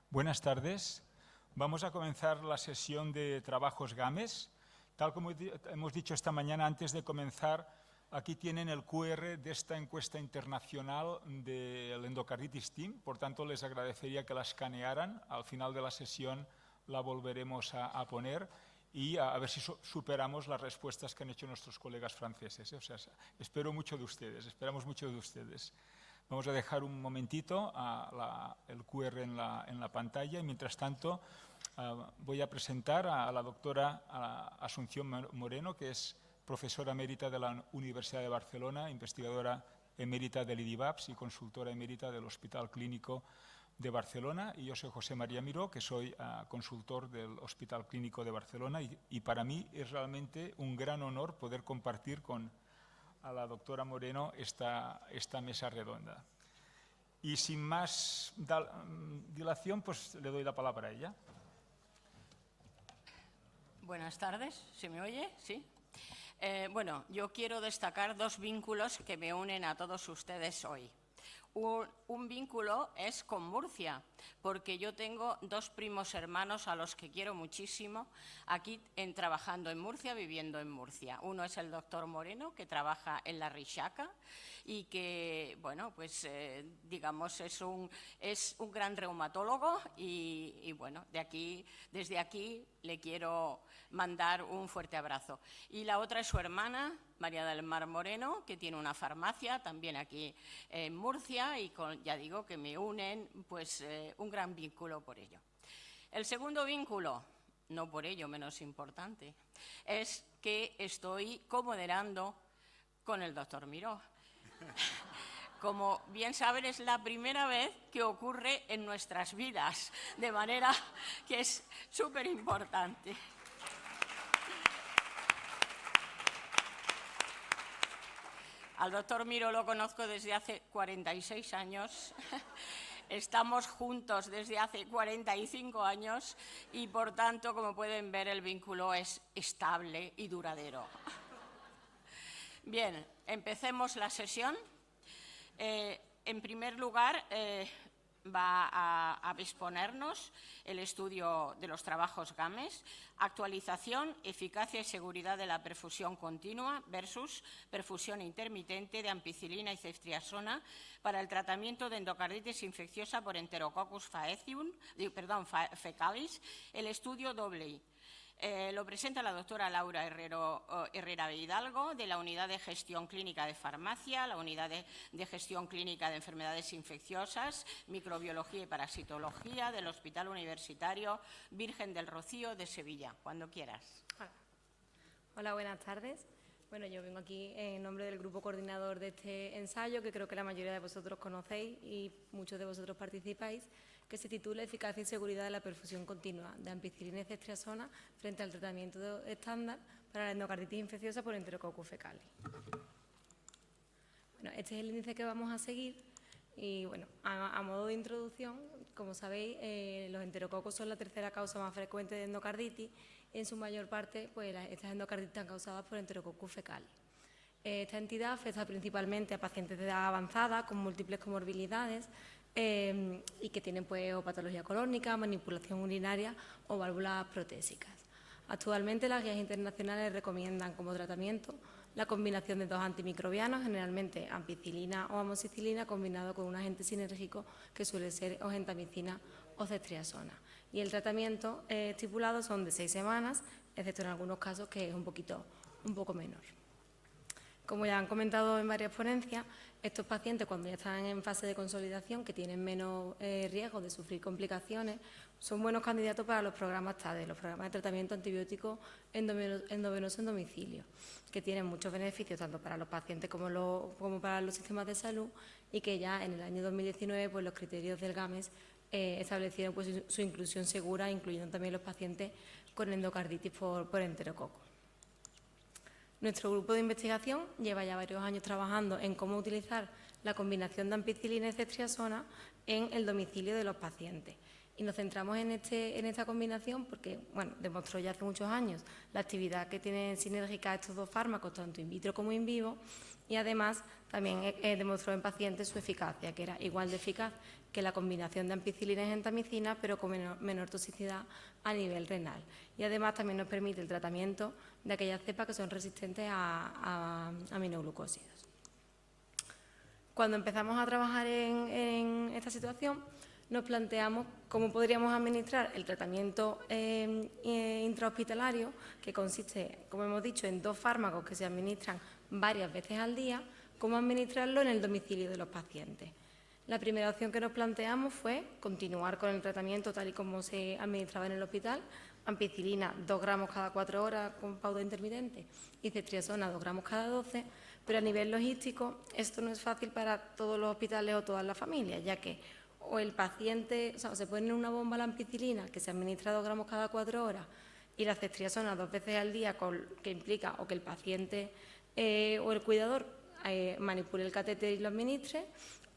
Buenas tardes. Vamos a comenzar la sesión de trabajos GAMES. Tal como hemos dicho esta mañana, antes de comenzar, aquí tienen el QR de esta encuesta internacional del Endocarditis Team. Por tanto, les agradecería que la escanearan. Al final de la sesión la volveremos a poner y a ver si superamos las respuestas que han hecho nuestros colegas franceses. O sea, esperamos mucho de ustedes. Vamos a dejar un momentito el QR en la pantalla y, mientras tanto, voy a presentar a la doctora Asunción Moreno, que es profesora emérita de la Universidad de Barcelona, investigadora emérita del IDIVAPS y consultora emérita del Hospital Clínico de Barcelona. Y yo soy José María Miró, que soy consultor del Hospital Clínico de Barcelona, y para mí es realmente un gran honor poder compartir con a la doctora Moreno esta mesa redonda. Y sin más dilación, pues le doy la palabra a ella. Buenas tardes, ¿se me oye? ¿Sí? Bueno, yo quiero destacar dos vínculos que me unen a todos ustedes hoy. Un vínculo es con Murcia, porque yo tengo dos primos hermanos a los que quiero muchísimo aquí trabajando en Murcia, viviendo en Murcia. Uno es el doctor Moreno, que trabaja en la Rixaca y que, bueno, pues digamos es un gran reumatólogo y bueno, desde aquí le quiero mandar un fuerte abrazo. Y la otra es su hermana, María del Mar Moreno, que tiene una farmacia también aquí en Murcia y ya digo que me unen pues un gran vínculo por ello. El segundo vínculo, no por ello menos importante, es que estoy comoderando con el doctor Miró. Como bien saben, es la primera vez que ocurre en nuestras vidas, de manera que es súper importante. Al doctor Miró lo conozco desde hace 46 años, estamos juntos desde hace 45 años y, por tanto, como pueden ver, el vínculo es estable y duradero. Bien, empecemos la sesión. En primer lugar, va a exponernos el estudio de los trabajos GAMES, actualización, eficacia y seguridad de la perfusión continua versus perfusión intermitente de ampicilina y ceftriaxona para el tratamiento de endocarditis infecciosa por Enterococcus fecalis, el estudio doble. Lo presenta la doctora Laura Herrera Hidalgo, de la Unidad de Gestión Clínica de Farmacia, la Unidad de Gestión Clínica de Enfermedades Infecciosas, Microbiología y Parasitología del Hospital Universitario Virgen del Rocío de Sevilla. Cuando quieras. Hola, buenas tardes. Bueno, yo vengo aquí en nombre del grupo coordinador de este ensayo, que creo que la mayoría de vosotros conocéis y muchos de vosotros participáis, que se titula Eficacia y seguridad de la perfusión continua de ampicilina y ceftriaxona frente al tratamiento estándar para la endocarditis infecciosa por Enterococcus fecalis. Bueno, este es el índice que vamos a seguir y, bueno, a modo de introducción, como sabéis, los enterococos son la tercera causa más frecuente de endocarditis y, en su mayor parte, pues estas endocarditis están causadas por Enterococcus fecalis. Esta entidad afecta principalmente a pacientes de edad avanzada con múltiples comorbilidades y que tienen pues o patología colónica, manipulación urinaria o válvulas protésicas. Actualmente las guías internacionales recomiendan como tratamiento la combinación de dos antimicrobianos, generalmente ampicilina o amoxicilina, combinado con un agente sinérgico que suele ser o gentamicina o ceftriaxona. Y el tratamiento estipulado son de 6 semanas, excepto en algunos casos que es un poco menor. Como ya han comentado en varias ponencias, estos pacientes, cuando ya están en fase de consolidación, que tienen menos riesgo de sufrir complicaciones, son buenos candidatos para los programas TADE, los programas de tratamiento antibiótico endovenoso en domicilio, que tienen muchos beneficios tanto para los pacientes como para los sistemas de salud, y que ya en el año 2019 pues, los criterios del GAMES establecieron pues, su inclusión segura, incluyendo también los pacientes con endocarditis por enterococo. Nuestro grupo de investigación lleva ya varios años trabajando en cómo utilizar la combinación de ampicilina y ceftriaxona en el domicilio de los pacientes. Y nos centramos en esta combinación porque, bueno, demostró ya hace muchos años la actividad que tienen sinérgica estos dos fármacos, tanto in vitro como in vivo, y además también demostró en pacientes su eficacia, que era igual de eficaz que la combinación de ampicilina y gentamicina, pero con menor toxicidad a nivel renal. Y además también nos permite el tratamiento de aquellas cepas que son resistentes a aminoglucósidos. Cuando empezamos a trabajar en esta situación, nos planteamos cómo podríamos administrar el tratamiento intrahospitalario, que consiste, como hemos dicho, en 2 fármacos que se administran varias veces al día, cómo administrarlo en el domicilio de los pacientes. La primera opción que nos planteamos fue continuar con el tratamiento tal y como se administraba en el hospital, ampicilina 2 gramos cada 4 horas con pauta intermitente y ceftriaxona 2 gramos cada 12, pero a nivel logístico esto no es fácil para todos los hospitales o todas las familias, ya que o el paciente, o sea, se pone en una bomba la ampicilina que se administra 2 gramos cada 4 horas y la ceftriaxona 2 veces al día, que implica o que el paciente o el cuidador manipule el catéter y lo administre,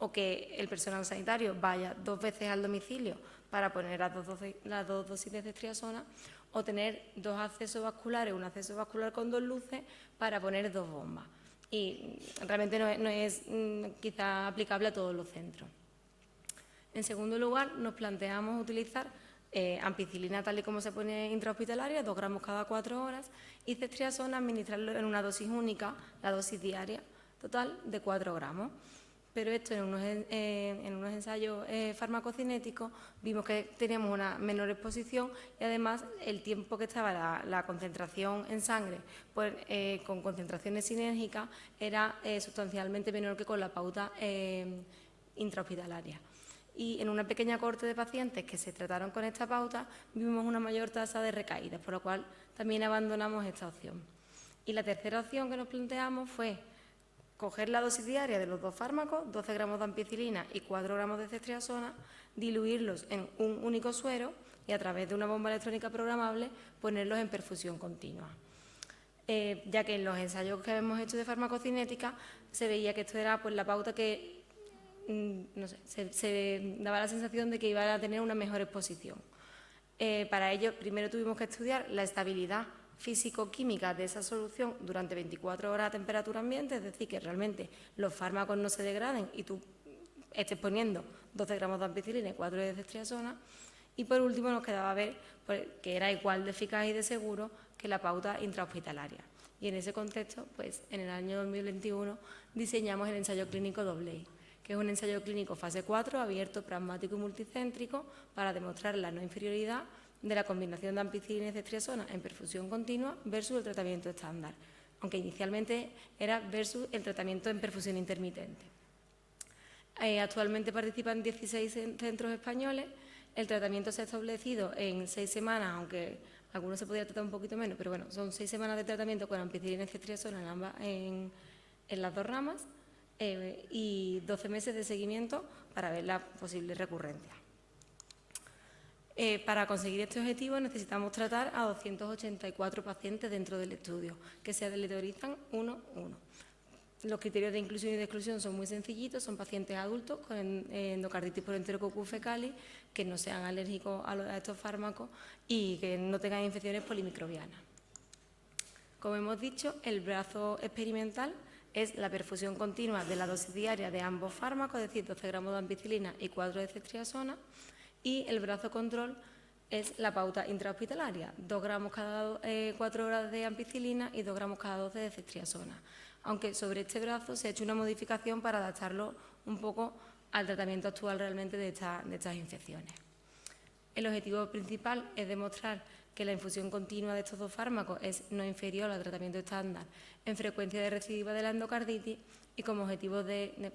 o que el personal sanitario vaya 2 veces al domicilio para poner las 2 dosis de ceftriaxona, o tener 2 accesos vasculares, un acceso vascular con 2 luces para poner 2 bombas. Y realmente no es quizá aplicable a todos los centros. En segundo lugar, nos planteamos utilizar ampicilina tal y como se pone intrahospitalaria, 2 gramos cada 4 horas, y ceftriaxona administrarlo en una dosis única, la dosis diaria total de 4 gramos. Pero esto en unos ensayos farmacocinéticos vimos que teníamos una menor exposición y además el tiempo que estaba la concentración en sangre pues, con concentraciones sinérgicas era sustancialmente menor que con la pauta intrahospitalaria. Y en una pequeña cohorte de pacientes que se trataron con esta pauta vimos una mayor tasa de recaídas, por lo cual también abandonamos esta opción. Y la tercera opción que nos planteamos fue coger la dosis diaria de los 2 fármacos, 12 gramos de ampicilina y 4 gramos de ceftriaxona, diluirlos en un único suero y a través de una bomba electrónica programable ponerlos en perfusión continua. Ya que en los ensayos que hemos hecho de farmacocinética se veía que esto era pues, la pauta que no sé, se daba la sensación de que iba a tener una mejor exposición. Para ello, primero tuvimos que estudiar la estabilidad físico-química de esa solución durante 24 horas a temperatura ambiente, es decir, que realmente los fármacos no se degraden y tú estés poniendo 12 gramos de ampicilina y 4 de ceftriaxona. Y por último nos quedaba ver pues, que era igual de eficaz y de seguro que la pauta intrahospitalaria. Y en ese contexto, pues en el año 2021 diseñamos el ensayo clínico DOBLEI, que es un ensayo clínico fase 4, abierto, pragmático y multicéntrico, para demostrar la no inferioridad de la combinación de ampicilina y ceftriaxona en perfusión continua versus el tratamiento estándar, aunque inicialmente era versus el tratamiento en perfusión intermitente. Actualmente participan 16 centros españoles. El tratamiento se ha establecido en 6 semanas, aunque algunos se podría tratar un poquito menos, pero bueno, son 6 semanas de tratamiento con ampicilina y ceftriaxona en las 2 ramas y 12 meses de seguimiento para ver la posible recurrencia. Para conseguir este objetivo necesitamos tratar a 284 pacientes dentro del estudio, que se aleatorizan 1-1. Los criterios de inclusión y de exclusión son muy sencillitos, son pacientes adultos con endocarditis por Enterococcus faecalis, que no sean alérgicos a estos fármacos y que no tengan infecciones polimicrobianas. Como hemos dicho, el brazo experimental es la perfusión continua de la dosis diaria de ambos fármacos, es decir, 12 gramos de ampicilina y 4 de ceftriaxona, y el brazo control es la pauta intrahospitalaria, 2 gramos cada 4 horas de ampicilina y 2 gramos cada 12 de ceftriaxona. Aunque sobre este brazo se ha hecho una modificación para adaptarlo un poco al tratamiento actual realmente de estas infecciones. El objetivo principal es demostrar que la infusión continua de estos 2 fármacos es no inferior al tratamiento estándar en frecuencia de recidiva de la endocarditis y como objetivo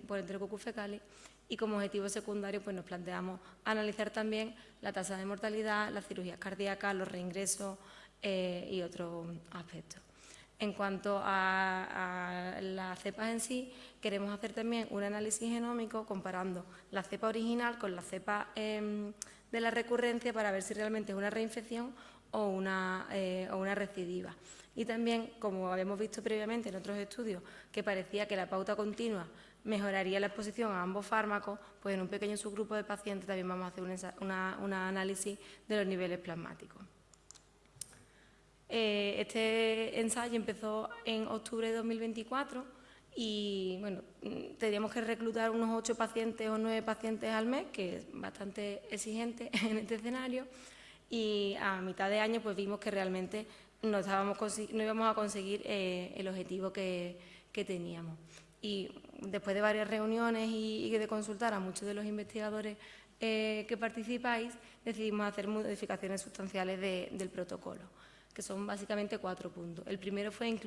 por Enterococcus faecalis. Y como objetivo secundario pues nos planteamos analizar también la tasa de mortalidad, las cirugías cardíacas, los reingresos y otros aspectos. En cuanto a las cepas en sí, queremos hacer también un análisis genómico comparando la cepa original con la cepa de la recurrencia para ver si realmente es una reinfección o una recidiva. Y también, como habíamos visto previamente en otros estudios, que parecía que la pauta continua mejoraría la exposición a ambos fármacos, pues en un pequeño subgrupo de pacientes también vamos a hacer un análisis de los niveles plasmáticos. Este ensayo empezó en octubre de 2024 y bueno, teníamos que reclutar unos 8 pacientes o 9 pacientes al mes, que es bastante exigente en este escenario, y a mitad de año pues vimos que realmente no íbamos a conseguir el objetivo que teníamos. Y después de varias reuniones y de consultar a muchos de los investigadores que participáis, decidimos hacer modificaciones sustanciales del protocolo, que son básicamente 4 puntos. El primero fue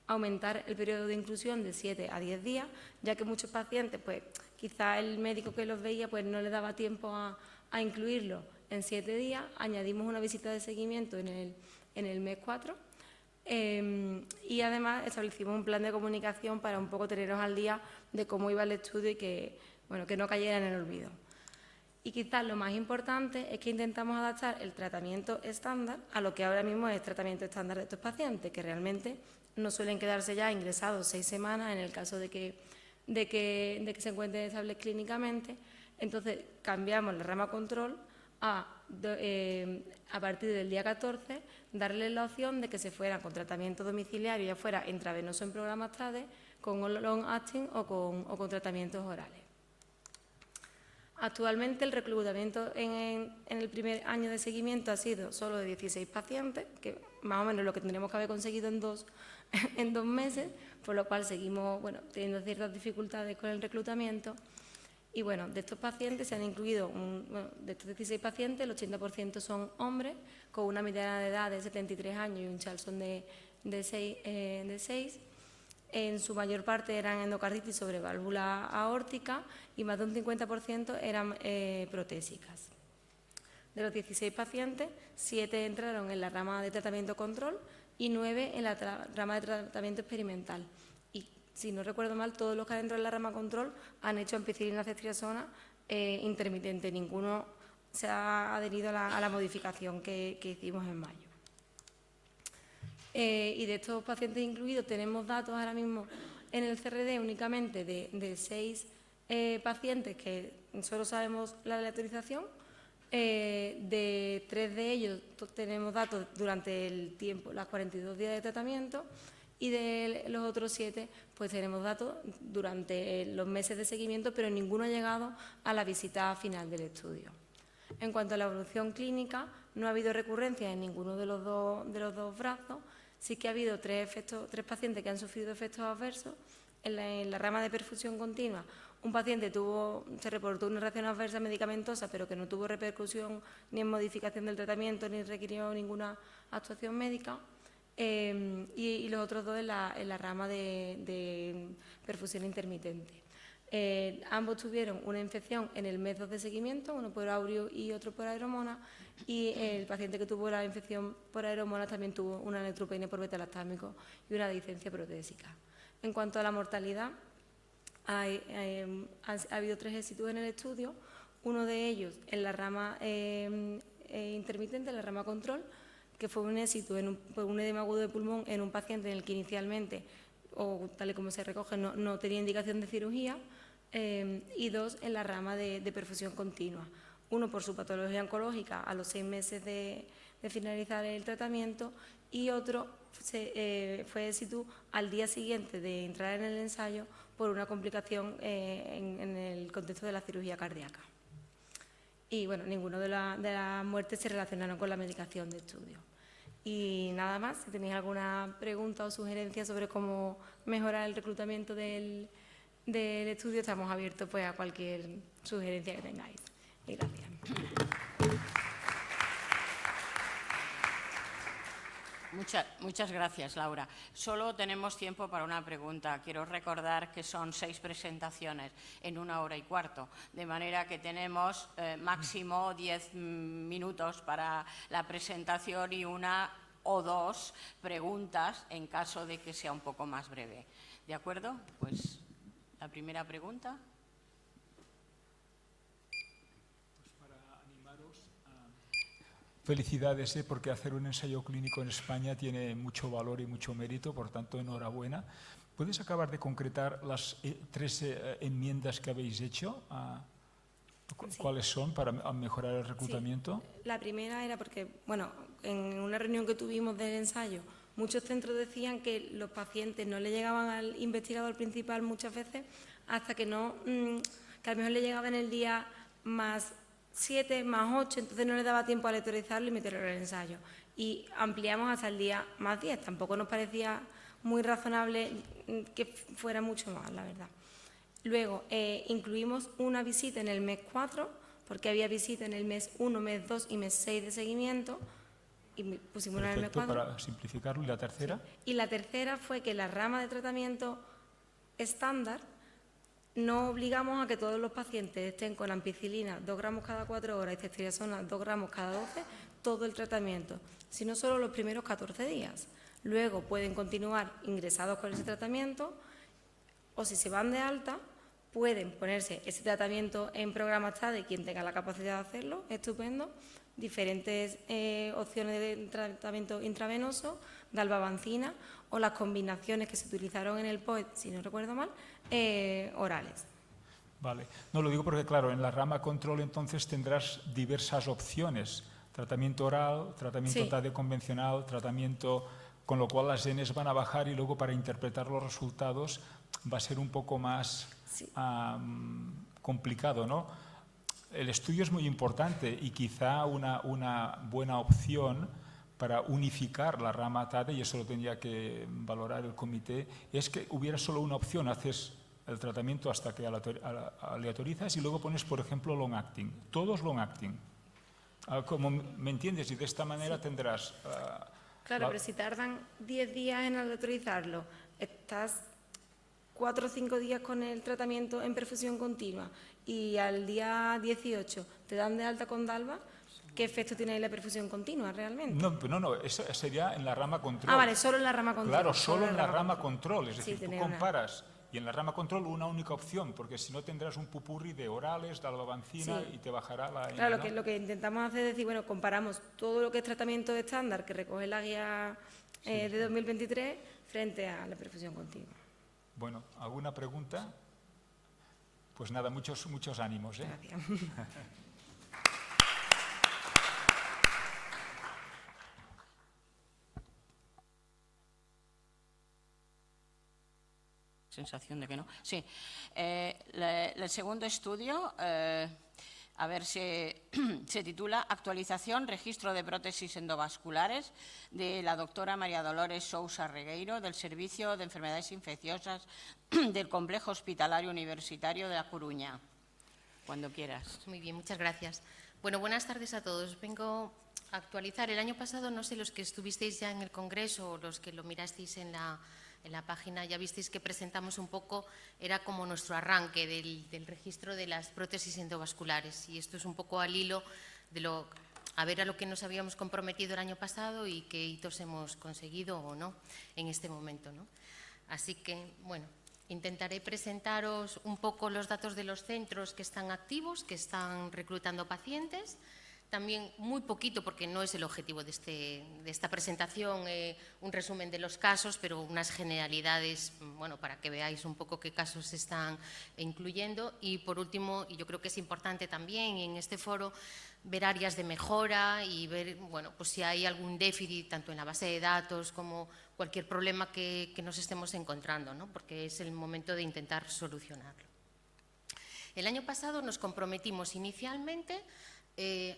aumentar el periodo de inclusión de 7 a 10 días, ya que muchos pacientes, pues quizá el médico que los veía pues no le daba tiempo a incluirlo en 7 días. Añadimos una visita de seguimiento en el mes 4 y además establecimos un plan de comunicación para un poco tenernos al día de cómo iba el estudio y que no cayera en el olvido. Y quizás lo más importante es que intentamos adaptar el tratamiento estándar a lo que ahora mismo es tratamiento estándar de estos pacientes, que realmente no suelen quedarse ya ingresados 6 semanas en el caso de que se encuentren estables clínicamente. Entonces cambiamos la rama control a partir del día 14 darles la opción de que se fueran con tratamiento domiciliario, ya fuera intravenoso en programas TADE, con long acting o con tratamientos orales. Actualmente el reclutamiento en el primer año de seguimiento ha sido solo de 16 pacientes, que más o menos lo que tendríamos que haber conseguido en dos meses, por lo cual seguimos teniendo ciertas dificultades con el reclutamiento. Y bueno, de estos pacientes se han incluido, de estos 16 pacientes, el 80% son hombres, con una mediana de edad de 73 años y un Charlson de 6. En su mayor parte eran endocarditis sobre válvula aórtica y más de un 50% eran protésicas. De los 16 pacientes, 7 entraron en la rama de tratamiento control y 9 en la rama de tratamiento experimental. Y si no recuerdo mal, todos los que han entrado en la rama control han hecho ampicilina ceftriaxona intermitente. Ninguno se ha adherido a la modificación que hicimos en mayo. Y de estos pacientes incluidos tenemos datos ahora mismo en el CRD únicamente de 6 pacientes que solo sabemos la aleatorización. De 3 de ellos tenemos datos durante el tiempo, las 42 días de tratamiento, y de los otros 7 pues tenemos datos durante los meses de seguimiento, pero ninguno ha llegado a la visita final del estudio. En cuanto a la evolución clínica, no ha habido recurrencias en ninguno de los dos brazos. Sí que ha habido 3 pacientes que han sufrido efectos adversos. En la rama de perfusión continua, un paciente se reportó una reacción adversa medicamentosa, pero que no tuvo repercusión ni en modificación del tratamiento, ni requirió ninguna actuación médica. Y los otros 2 en la rama de perfusión intermitente. Ambos tuvieron una infección en el mes 2 de seguimiento, uno por aurio y otro por aeromona, y el paciente que tuvo la infección por aeromona también tuvo una neutropenia por beta-lactámico y una dehiscencia protésica. En cuanto a la mortalidad, ha habido 3 éxitos en el estudio, uno de ellos en la rama intermitente, en la rama control, que fue un éxito por un edema agudo de pulmón en un paciente en el que inicialmente, o tal y como se recoge, no tenía indicación de cirugía, y 2 en la rama de perfusión continua. Uno por su patología oncológica a los 6 meses de finalizar el tratamiento, y otro fue éxito al día siguiente de entrar en el ensayo por una complicación en el contexto de la cirugía cardíaca. Y bueno, ninguno de las muertes se relacionaron con la medicación de estudio. Y nada más, si tenéis alguna pregunta o sugerencia sobre cómo mejorar el reclutamiento del estudio, estamos abiertos pues, a cualquier sugerencia que tengáis. Y gracias. Muchas gracias, Laura. Solo tenemos tiempo para una pregunta. Quiero recordar que son 6 presentaciones en 1 hora y cuarto, de manera que tenemos máximo 10 minutos para la presentación y 1 o 2 preguntas en caso de que sea un poco más breve. ¿De acuerdo? Pues la primera pregunta. Felicidades, porque hacer un ensayo clínico en España tiene mucho valor y mucho mérito, por tanto, enhorabuena. ¿Puedes acabar de concretar las 3 enmiendas que habéis hecho? Sí. ¿Cuáles son para mejorar el reclutamiento? Sí. La primera era porque, bueno, en una reunión que tuvimos del ensayo, muchos centros decían que los pacientes no le llegaban al investigador principal muchas veces hasta que no, que a lo mejor le llegaba en el día más 7, más 8, entonces no le daba tiempo a lectorizarlo y meterlo en el ensayo. Y ampliamos hasta el día más 10, tampoco nos parecía muy razonable que fuera mucho más, la verdad. Luego, incluimos una visita en el mes 4, porque había visita en el mes 1, mes 2 y mes 6 de seguimiento, y pusimos una en el mes 4. Para simplificarlo. ¿Y la tercera? Sí. Y la tercera fue que la rama de tratamiento estándar no obligamos a que todos los pacientes estén con ampicilina 2 gramos cada 4 horas y ceftriaxona 2 gramos cada 12, todo el tratamiento, sino solo los primeros 14 días. Luego pueden continuar ingresados con ese tratamiento o si se van de alta, pueden ponerse ese tratamiento en programa TADE, quien tenga la capacidad de hacerlo, estupendo, diferentes opciones de tratamiento intravenoso, dalbavancina o las combinaciones que se utilizaron en el POET, si no recuerdo mal, orales. Vale. No, lo digo porque, claro, en la rama control entonces tendrás diversas opciones. Tratamiento oral, tratamiento TADE convencional, tratamiento... Con lo cual las Ns van a bajar y luego para interpretar los resultados va a ser un poco más complicado, ¿no? El estudio es muy importante y quizá una buena opción para unificar la rama TADE, y eso lo tendría que valorar el comité, es que hubiera solo una opción. Haces el tratamiento hasta que aleatorizas y luego pones, por ejemplo, long acting. Todos long acting. Como me entiendes, y de esta manera tendrás... Claro, pero si tardan 10 días en aleatorizarlo, estás 4 o 5 días con el tratamiento en perfusión continua y al día 18 te dan de alta con DALBA, ¿qué efecto tiene la perfusión continua realmente? No, eso sería en la rama control. Ah, vale, solo en la rama control. Claro, solo en la rama control. Es decir, Sí, tú comparas y en la rama control una única opción, porque si no tendrás un pupurri de orales, dalbavancina y te bajará la... Claro, lo que intentamos hacer es decir, bueno, comparamos todo lo que es tratamiento estándar que recoge la guía de 2023 frente a la perfusión continua. Bueno, ¿alguna pregunta? Pues nada, muchos ánimos. Gracias. Sensación de que no. Sí. El segundo estudio, a ver, se titula Actualización, registro de prótesis endovasculares, de la doctora María Dolores Sousa Regueiro, del Servicio de Enfermedades Infecciosas del Complejo Hospitalario Universitario de A Coruña. Cuando quieras. Muy bien, muchas gracias. Bueno, buenas tardes a todos. Vengo a actualizar. El año pasado, no sé, los que estuvisteis ya en el Congreso o los que lo mirasteis en la página, ya visteis que presentamos un poco, era como nuestro arranque del registro de las prótesis endovasculares. Y esto es un poco al hilo de a ver a lo que nos habíamos comprometido el año pasado y qué hitos hemos conseguido o no en este momento, ¿no? Así que, bueno, intentaré presentaros un poco los datos de los centros que están activos, que están reclutando pacientes. También muy poquito, porque no es el objetivo de esta presentación, un resumen de los casos, pero unas generalidades, bueno, para que veáis un poco qué casos se están incluyendo. Y por último, y yo creo que es importante también en este foro, ver áreas de mejora y ver, bueno, pues si hay algún déficit tanto en la base de datos como cualquier problema que nos estemos encontrando, ¿no? Porque es el momento de intentar solucionarlo. El año pasado nos comprometimos inicialmente.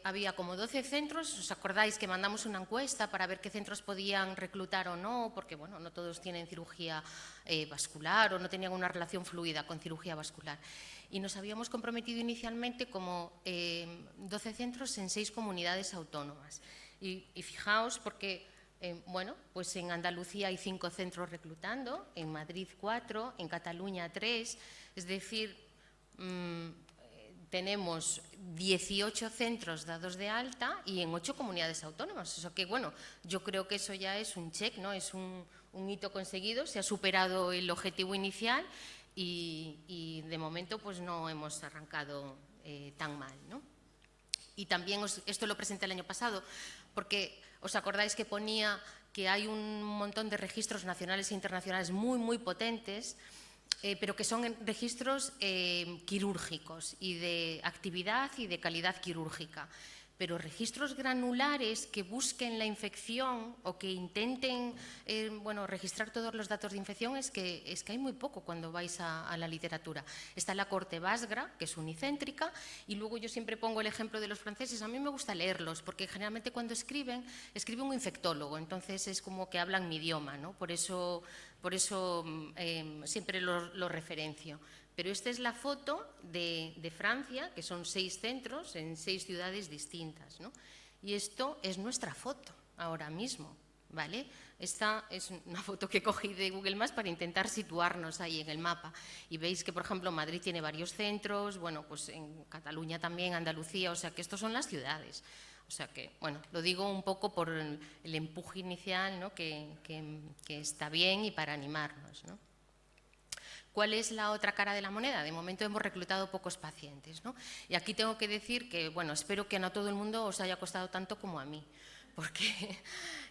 Había como 12 centros, ¿os acordáis que mandamos una encuesta para ver qué centros podían reclutar o no? Porque, bueno, no todos tienen cirugía vascular o no tenían una relación fluida con cirugía vascular. Y nos habíamos comprometido inicialmente como 12 centros en 6 comunidades autónomas. Y fijaos, porque, bueno, pues en Andalucía hay 5 centros reclutando, en Madrid 4, en Cataluña 3, es decir, tenemos 18 centros dados de alta y en 8 comunidades autónomas. O sea que, bueno, yo creo que eso ya es un check, ¿no? Es un hito conseguido, se ha superado el objetivo inicial y de momento pues no hemos arrancado tan mal, ¿no? Y también esto lo presenté el año pasado, porque os acordáis que ponía que hay un montón de registros nacionales e internacionales muy, muy potentes, pero que son registros quirúrgicos y de actividad y de calidad quirúrgica. Pero registros granulares que busquen la infección o que intenten registrar todos los datos de infección es que hay muy poco cuando vais a la literatura. Está la corte Basgra, que es unicéntrica, y luego yo siempre pongo el ejemplo de los franceses. A mí me gusta leerlos porque generalmente cuando escribe un infectólogo, entonces es como que hablan mi idioma, ¿no? Por eso siempre lo referencio. Pero esta es la foto de Francia, que son 6 centros en 6 ciudades distintas, ¿no? Y esto es nuestra foto ahora mismo, ¿vale? Esta es una foto que cogí de Google Maps para intentar situarnos ahí en el mapa. Y veis que, por ejemplo, Madrid tiene varios centros, bueno, pues en Cataluña también, Andalucía, o sea que estos son las ciudades. O sea que, bueno, lo digo un poco por el empuje inicial, ¿no? que está bien y para animarnos, ¿no? ¿Cuál es la otra cara de la moneda? De momento hemos reclutado pocos pacientes, ¿no? Y aquí tengo que decir que, bueno, espero que no a todo el mundo os haya costado tanto como a mí, porque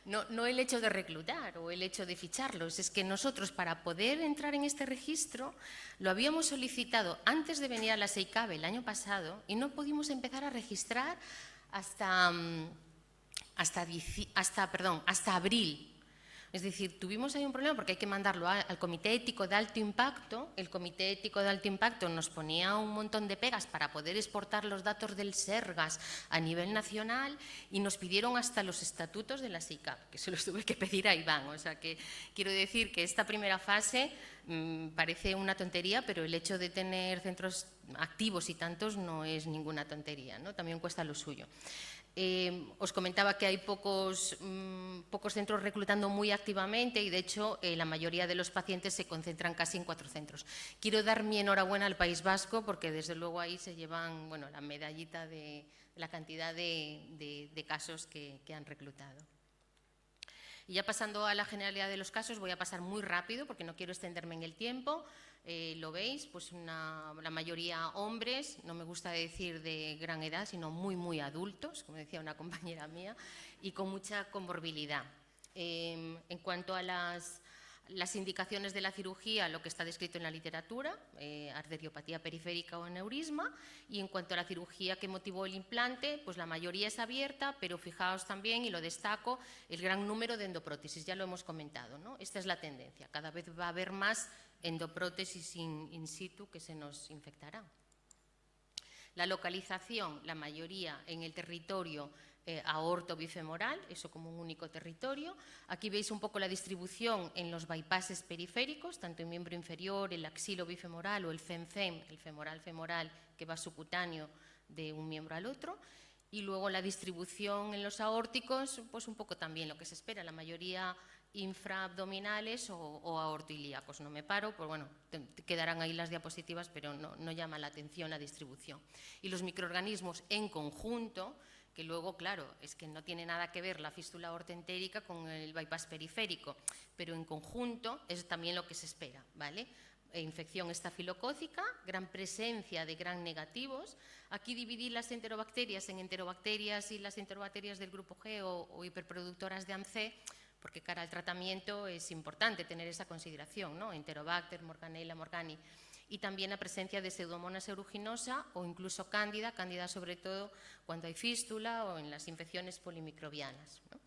no el hecho de reclutar o el hecho de ficharlos, es que nosotros para poder entrar en este registro lo habíamos solicitado antes de venir a la SEICAB el año pasado y no pudimos empezar a registrar hasta abril. Es decir, tuvimos ahí un problema porque hay que mandarlo al Comité Ético de Alto Impacto. El Comité Ético de Alto Impacto nos ponía un montón de pegas para poder exportar los datos del SERGAS a nivel nacional y nos pidieron hasta los estatutos de la SICAP, que se los tuve que pedir a Iván. O sea que quiero decir que esta primera fase parece una tontería, pero el hecho de tener centros activos y tantos no es ninguna tontería, ¿no? También cuesta lo suyo. Os comentaba que hay pocos centros reclutando muy activamente y de hecho la mayoría de los pacientes se concentran casi en 4 centros. Quiero dar mi enhorabuena al País Vasco porque desde luego ahí se llevan la medallita de la cantidad de casos que han reclutado. Y ya pasando a la generalidad de los casos, voy a pasar muy rápido porque no quiero extenderme en el tiempo. Lo veis, pues la mayoría hombres, no me gusta decir de gran edad, sino muy, muy adultos, como decía una compañera mía, y con mucha comorbilidad. En cuanto a las indicaciones de la cirugía, lo que está descrito en la literatura, arteriopatía periférica o aneurisma, y en cuanto a la cirugía que motivó el implante, pues la mayoría es abierta, pero fijaos también, y lo destaco, el gran número de endoprótesis, ya lo hemos comentado, ¿no? Esta es la tendencia, cada vez va a haber más endoprótesis in situ que se nos infectará. La localización, la mayoría en el territorio aorto-bifemoral, eso como un único territorio. Aquí veis un poco la distribución en los bypasses periféricos, tanto en miembro inferior, el axilo-bifemoral o el FEM-FEM, el femoral-femoral que va subcutáneo de un miembro al otro. Y luego la distribución en los aórticos, pues un poco también lo que se espera, la mayoría infraabdominales o aortoilíacos. No me paro, pues bueno, quedarán ahí las diapositivas, pero no llama la atención la distribución. Y los microorganismos en conjunto, que luego, claro, es que no tiene nada que ver la fístula aortoentérica con el bypass periférico, pero en conjunto es también lo que se espera, ¿vale? Infección estafilocócica, gran presencia de gram negativos. Aquí dividí las enterobacterias en enterobacterias y las enterobacterias del grupo G o hiperproductoras de AMC, porque cara al tratamiento es importante tener esa consideración, ¿no? Enterobacter, Morganella, Morgani. Y también la presencia de Pseudomonas aeruginosa o incluso cándida sobre todo cuando hay fístula o en las infecciones polimicrobianas, ¿no?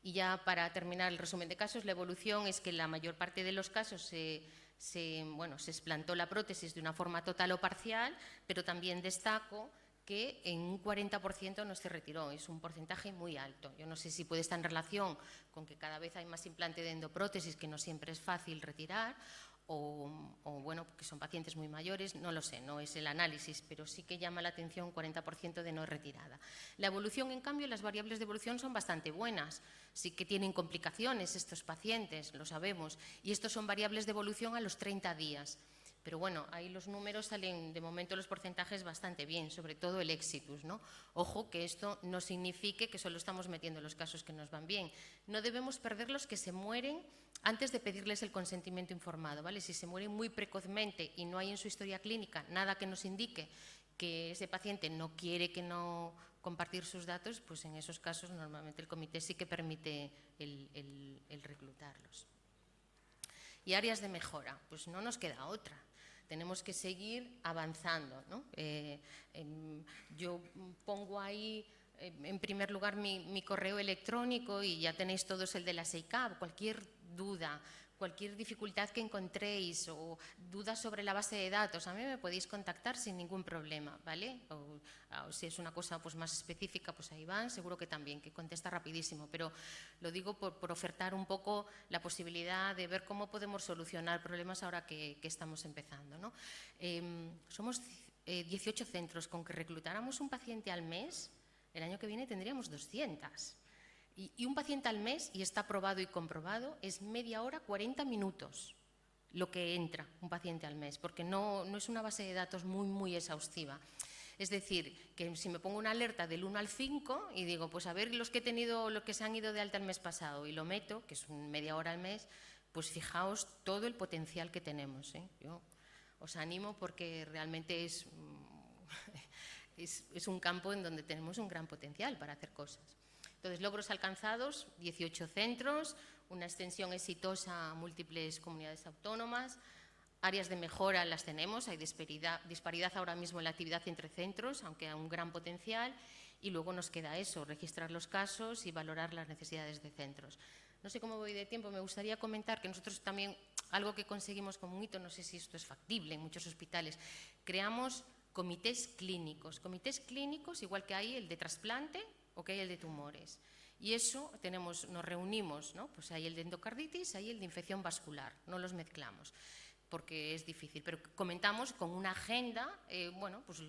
Y ya para terminar el resumen de casos, la evolución es que en la mayor parte de los casos se explantó la prótesis de una forma total o parcial, pero también destaco que en un 40% no se retiró, es un porcentaje muy alto. Yo no sé si puede estar en relación con que cada vez hay más implante de endoprótesis, que no siempre es fácil retirar, o bueno, que son pacientes muy mayores, no lo sé, no es el análisis, pero sí que llama la atención un 40% de no retirada. La evolución, en cambio, las variables de evolución son bastante buenas, sí que tienen complicaciones estos pacientes, lo sabemos, y estos son variables de evolución a los 30 días. Pero bueno, ahí los números salen, de momento los porcentajes bastante bien, sobre todo el exitus, ¿no? Ojo que esto no signifique que solo estamos metiendo los casos que nos van bien. No debemos perder los que se mueren antes de pedirles el consentimiento informado, ¿vale? Si se mueren muy precozmente y no hay en su historia clínica nada que nos indique que ese paciente no quiere que no compartir sus datos, pues en esos casos normalmente el comité sí que permite el reclutarlos. Y áreas de mejora, pues no nos queda otra. Tenemos que seguir avanzando, ¿no? Yo pongo ahí, en primer lugar, mi correo electrónico y ya tenéis todos el de la SEICAP. Cualquier duda, cualquier dificultad que encontréis o dudas sobre la base de datos, a mí me podéis contactar sin ningún problema, ¿vale? O si es una cosa pues, más específica, pues ahí van, seguro que también, que contesta rapidísimo, pero lo digo por ofertar un poco la posibilidad de ver cómo podemos solucionar problemas ahora que estamos empezando, ¿no? Somos 18 centros, con que reclutáramos un paciente al mes, el año que viene tendríamos 200. Y un paciente al mes, y está probado y comprobado, es media hora, 40 minutos lo que entra un paciente al mes, porque no es una base de datos muy exhaustiva. Es decir, que si me pongo una alerta del 1 al 5 y digo, pues a ver los que he tenido, los que se han ido de alta el mes pasado, y lo meto, que es media hora al mes, pues fijaos todo el potencial que tenemos, ¿eh? Yo os animo porque realmente es un campo en donde tenemos un gran potencial para hacer cosas. Entonces, logros alcanzados, 18 centros, una extensión exitosa a múltiples comunidades autónomas, áreas de mejora las tenemos, hay disparidad ahora mismo en la actividad entre centros, aunque hay un gran potencial, y luego nos queda eso, registrar los casos y valorar las necesidades de centros. No sé cómo voy de tiempo, me gustaría comentar que nosotros también, algo que conseguimos como un hito, no sé si esto es factible en muchos hospitales, creamos comités clínicos, igual que hay el de trasplante, o que hay el de tumores. Y eso nos reunimos, ¿no? Pues hay el de endocarditis, hay el de infección vascular, no los mezclamos porque es difícil, pero comentamos con una agenda bueno, pues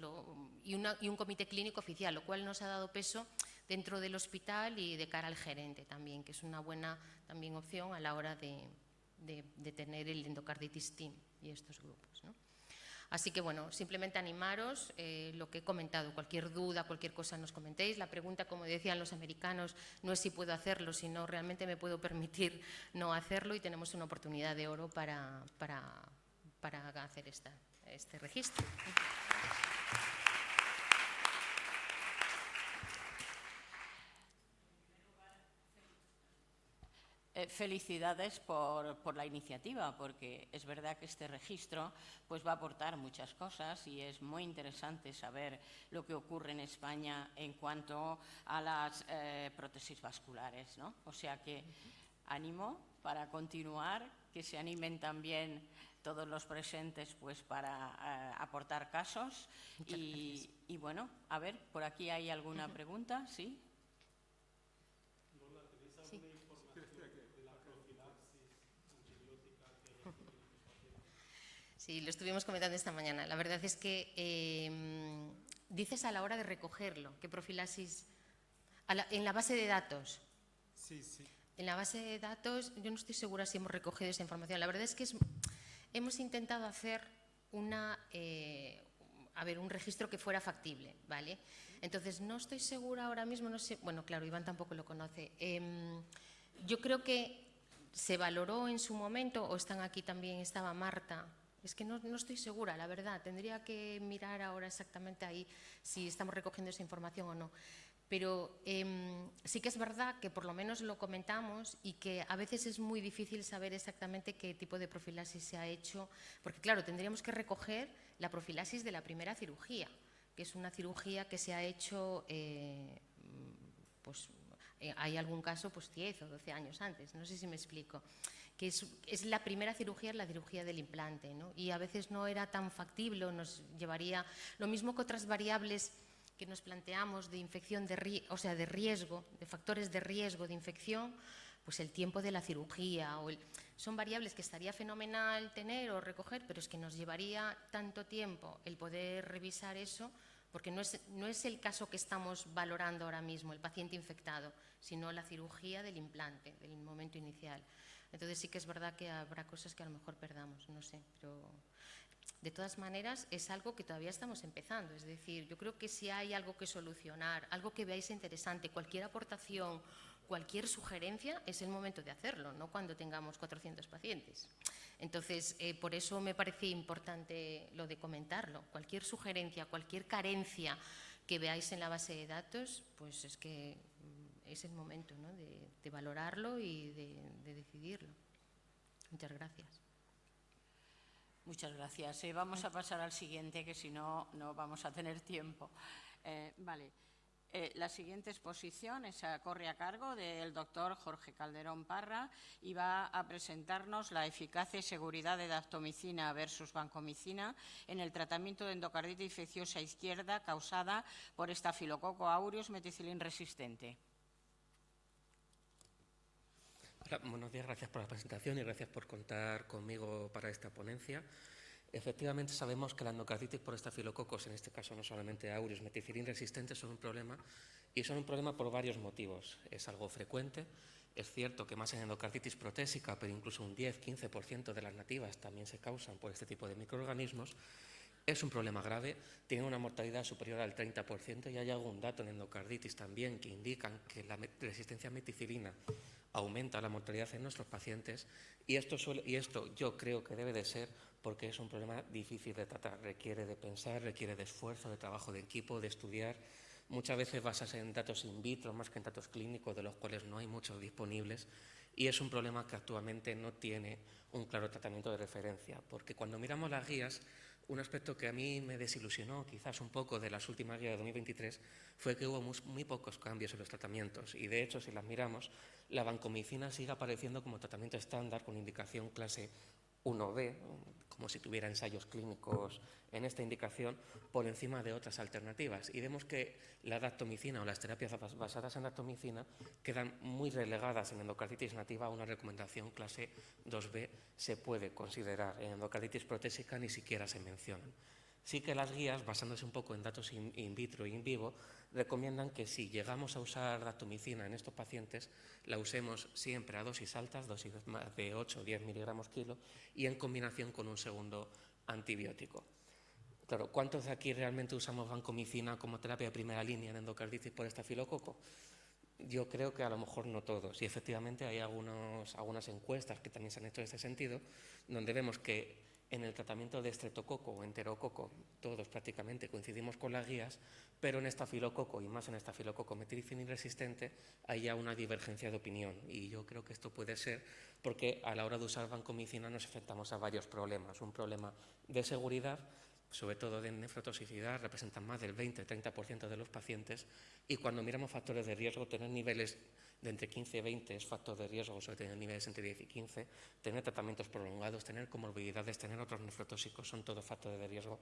y un comité clínico oficial, lo cual nos ha dado peso dentro del hospital y de cara al gerente también, que es una buena también opción a la hora de tener el endocarditis team y estos grupos, ¿no? Así que, bueno, simplemente animaros, lo que he comentado, cualquier duda, cualquier cosa nos comentéis. La pregunta, como decían los americanos, no es si puedo hacerlo, sino realmente me puedo permitir no hacerlo, y tenemos una oportunidad de oro para hacer este registro. Felicidades por la iniciativa, porque es verdad que este registro pues, va a aportar muchas cosas y es muy interesante saber lo que ocurre en España en cuanto a las prótesis vasculares, ¿no? O sea que ánimo para continuar, que se animen también todos los presentes pues, para aportar casos. Y bueno, a ver, por aquí hay alguna pregunta, ¿sí? Sí, lo estuvimos comentando esta mañana. La verdad es que dices a la hora de recogerlo, ¿qué profilaxis? En la base de datos. Sí, sí. En la base de datos, yo no estoy segura si hemos recogido esa información. La verdad es que hemos intentado hacer un registro que fuera factible, ¿vale? Entonces, no estoy segura ahora mismo, no sé, bueno, claro, Iván tampoco lo conoce. Yo creo que se valoró en su momento, o están aquí también, estaba Marta. Es que no estoy segura, la verdad. Tendría que mirar ahora exactamente ahí si estamos recogiendo esa información o no. Pero sí que es verdad que por lo menos lo comentamos y que a veces es muy difícil saber exactamente qué tipo de profilaxis se ha hecho, porque claro, tendríamos que recoger la profilaxis de la primera cirugía, que es una cirugía que se ha hecho, pues hay algún caso pues 10 o 12 años antes, no sé si me explico, que es la primera cirugía, la cirugía del implante, ¿no? Y a veces no era tan factible, nos llevaría, lo mismo que otras variables que nos planteamos de infección, de riesgo, de factores de riesgo de infección, pues el tiempo de la cirugía, son variables que estaría fenomenal tener o recoger, pero es que nos llevaría tanto tiempo el poder revisar eso, porque no es el caso que estamos valorando ahora mismo, el paciente infectado, sino la cirugía del implante, del momento inicial. Entonces sí que es verdad que habrá cosas que a lo mejor perdamos, no sé, pero de todas maneras es algo que todavía estamos empezando. Es decir, yo creo que si hay algo que solucionar, algo que veáis interesante, cualquier aportación, cualquier sugerencia, es el momento de hacerlo, no cuando tengamos 400 pacientes. Entonces, por eso me parece importante lo de comentarlo. Cualquier sugerencia, cualquier carencia que veáis en la base de datos, pues es que es el momento, ¿no?, de valorarlo y de decidirlo. Muchas gracias. Muchas gracias. Vamos a pasar al siguiente, que si no, no vamos a tener tiempo. Vale. La siguiente exposición corre a cargo del doctor Jorge Calderón Parra y va a presentarnos la eficacia y seguridad de daptomicina versus vancomicina en el tratamiento de endocarditis infecciosa izquierda causada por Staphylococcus aureus meticilin resistente. Hola, buenos días, gracias por la presentación y gracias por contar conmigo para esta ponencia. Efectivamente, sabemos que la endocarditis por estafilococos, en este caso no solamente aureus meticilin resistentes, son un problema, y son un problema por varios motivos. Es algo frecuente, es cierto que más en endocarditis protésica, pero incluso un 10-15% de las nativas también se causan por este tipo de microorganismos. Es un problema grave, tiene una mortalidad superior al 30% y hay algún dato en endocarditis también que indican que la resistencia a meticilina aumenta la mortalidad en nuestros pacientes, y esto yo creo que debe de ser porque es un problema difícil de tratar, requiere de pensar, requiere de esfuerzo, de trabajo de equipo, de estudiar, muchas veces basarse en datos in vitro más que en datos clínicos, de los cuales no hay muchos disponibles, y es un problema que actualmente no tiene un claro tratamiento de referencia, porque cuando miramos las guías, un aspecto que a mí me desilusionó quizás un poco de las últimas guías de 2023 fue que hubo muy pocos cambios en los tratamientos, y de hecho, si las miramos, la vancomicina sigue apareciendo como tratamiento estándar con indicación clase 1B, como si tuviera ensayos clínicos en esta indicación, por encima de otras alternativas. Y vemos que la daptomicina o las terapias basadas en daptomicina quedan muy relegadas en endocarditis nativa a una recomendación clase 2B se puede considerar. En endocarditis protésica ni siquiera se mencionan. Sí que las guías, basándose un poco en datos in vitro y in vivo, recomiendan que si llegamos a usar daptomicina en estos pacientes, la usemos siempre a dosis altas, dosis de 8 o 10 miligramos kilo, y en combinación con un segundo antibiótico. Claro, ¿cuántos de aquí realmente usamos vancomicina como terapia de primera línea en endocarditis por estafilococo? Yo creo que a lo mejor no todos, y efectivamente hay algunas encuestas que también se han hecho en este sentido, donde vemos que en el tratamiento de estreptococo o enterococo todos prácticamente coincidimos con las guías, pero en estafilococo y más en estafilococo meticilin resistente hay ya una divergencia de opinión, y yo creo que esto puede ser porque a la hora de usar vancomicina nos enfrentamos a varios problemas. Un problema de seguridad, sobre todo de nefrotoxicidad, representan más del 20-30% de los pacientes, y cuando miramos factores de riesgo, tener niveles de entre 15 y 20 es factor de riesgo, sobre tener niveles entre 10 y 15, tener tratamientos prolongados, tener comorbilidades, tener otros nefrotóxicos, son todos factores de riesgo.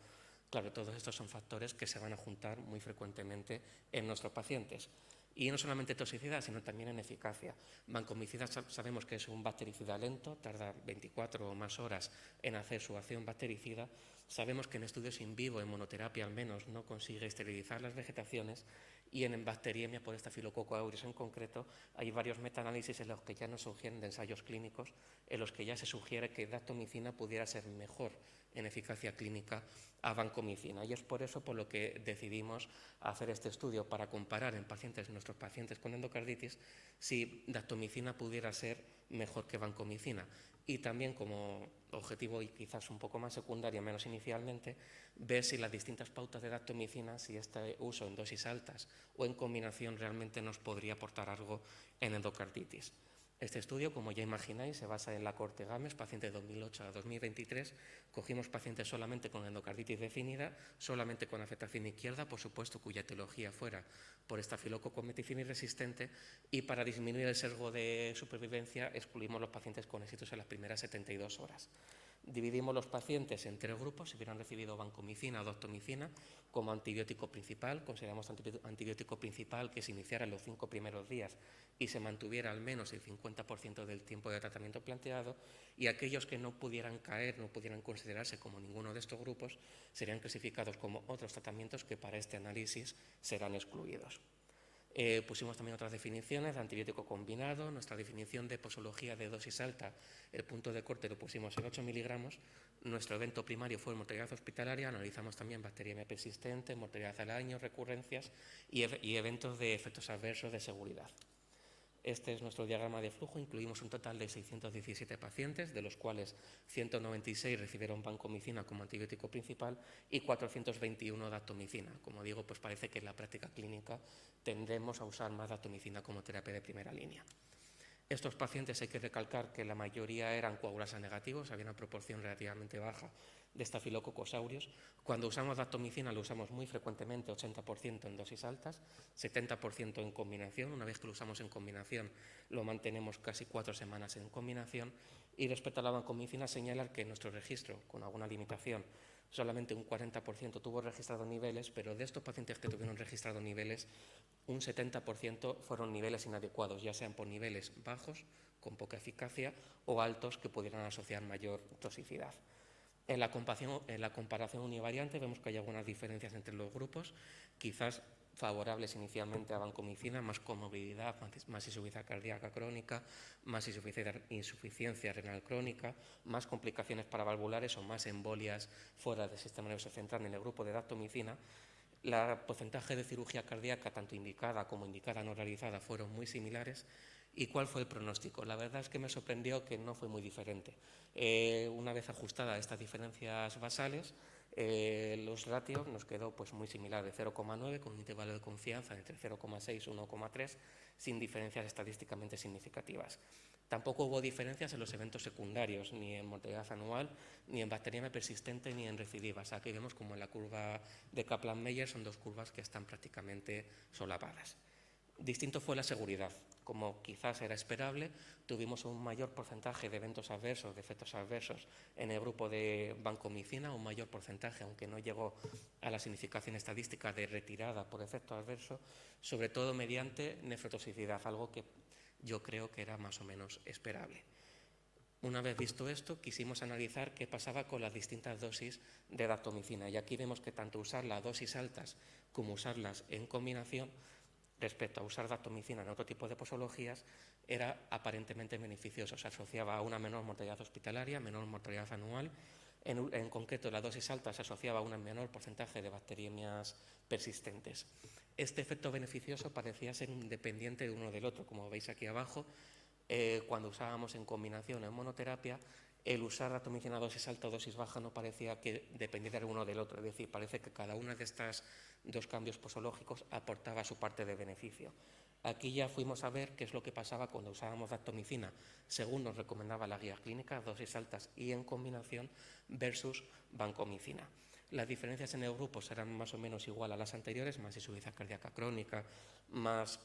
Claro, todos estos son factores que se van a juntar muy frecuentemente en nuestros pacientes. Y no solamente toxicidad, sino también en eficacia. Vancomicina sabemos que es un bactericida lento, tarda 24 o más horas en hacer su acción bactericida. Sabemos que en estudios in vivo, en monoterapia al menos, no consigue esterilizar las vegetaciones, y en bacteriemia por Staphylococcus aureus en concreto hay varios metaanálisis en los que ya nos sugieren de ensayos clínicos en los que ya se sugiere que daptomicina pudiera ser mejor en eficacia clínica a vancomicina, y es por eso por lo que decidimos hacer este estudio para comparar en nuestros pacientes con endocarditis si daptomicina pudiera ser mejor que vancomicina, y también como objetivo y quizás un poco más secundario, menos inicialmente, ver si las distintas pautas de daptomicina, si este uso en dosis altas o en combinación realmente nos podría aportar algo en endocarditis. Este estudio, como ya imagináis, se basa en la cohorte GAMES, pacientes de 2008 a 2023. Cogimos pacientes solamente con endocarditis definida, solamente con afectación izquierda, por supuesto, cuya etiología fuera por estafilococo meticilin resistente, y para disminuir el sesgo de supervivencia excluimos los pacientes con éxitos en las primeras 72 horas. Dividimos los pacientes en 3 grupos, si hubieran recibido vancomicina o daptomicina como antibiótico principal. Consideramos antibiótico principal que se iniciara en los 5 primeros días y se mantuviera al menos el 50% del tiempo de tratamiento planteado, y aquellos que no pudieran caer, no pudieran considerarse como ninguno de estos grupos, serían clasificados como otros tratamientos que para este análisis serán excluidos. Pusimos también otras definiciones de antibiótico combinado. Nuestra definición de posología de dosis alta, el punto de corte lo pusimos en 8 miligramos. Nuestro evento primario fue mortalidad hospitalaria. Analizamos también bacteriemia persistente, mortalidad al año, recurrencias y eventos de efectos adversos de seguridad. Este es nuestro diagrama de flujo. Incluimos un total de 617 pacientes, de los cuales 196 recibieron vancomicina como antibiótico principal y 421 daptomicina. Como digo, pues parece que en la práctica clínica tendremos a usar más daptomicina como terapia de primera línea. Estos pacientes hay que recalcar que la mayoría eran coagulasa negativos, había una proporción relativamente baja de Staphylococcus aureus. Cuando usamos daptomicina lo usamos muy frecuentemente, 80% en dosis altas, 70% en combinación. Una vez que lo usamos en combinación lo mantenemos casi 4 semanas en combinación. Y respecto a la vancomicina, señalar que en nuestro registro, con alguna limitación, solamente un 40% tuvo registrado niveles, pero de estos pacientes que tuvieron registrado niveles, un 70% fueron niveles inadecuados, ya sean por niveles bajos, con poca eficacia, o altos que pudieran asociar mayor toxicidad. En la comparación univariante vemos que hay algunas diferencias entre los grupos, quizás favorables inicialmente a vancomicina, más comorbilidad, más insuficiencia cardíaca crónica, más insuficiencia renal crónica, más complicaciones paravalvulares o más embolias fuera del sistema nervioso central en el grupo de daptomicina. El porcentaje de cirugía cardíaca, tanto indicada como indicada no realizada, fueron muy similares. ¿Y cuál fue el pronóstico? La verdad es que me sorprendió que no fue muy diferente. Una vez ajustadas estas diferencias basales, los ratios nos quedó pues muy similar, de 0,9 con un intervalo de confianza entre 0,6 y 1,3, sin diferencias estadísticamente significativas. Tampoco hubo diferencias en los eventos secundarios, ni en mortalidad anual, ni en bacteriemia persistente, ni en recidivas. Aquí vemos como en la curva de Kaplan-Meier son dos curvas que están prácticamente solapadas. Distinto fue la seguridad. Como quizás era esperable, tuvimos un mayor porcentaje de eventos adversos, de efectos adversos en el grupo de vancomicina, un mayor porcentaje, aunque no llegó a la significación estadística de retirada por efecto adverso, sobre todo mediante nefrotoxicidad, algo que yo creo que era más o menos esperable. Una vez visto esto, quisimos analizar qué pasaba con las distintas dosis de daptomicina, y aquí vemos que tanto usar las dosis altas como usarlas en combinación respecto a usar daptomicina en otro tipo de posologías era aparentemente beneficioso. Se asociaba a una menor mortalidad hospitalaria, menor mortalidad anual. En concreto, la dosis alta se asociaba a un menor porcentaje de bacteriemias persistentes. Este efecto beneficioso parecía ser independiente de uno del otro. Como veis aquí abajo, cuando usábamos en combinación en monoterapia, el usar daptomicina a dosis alta o dosis baja no parecía que dependiera uno del otro. Es decir, parece que cada una de estas dos cambios posológicos aportaba su parte de beneficio. Aquí ya fuimos a ver qué es lo que pasaba cuando usábamos daptomicina, según nos recomendaba la guía clínica, dosis altas y en combinación, versus vancomicina. Las diferencias en el grupo serán más o menos igual a las anteriores, más insuficiencia cardíaca crónica, más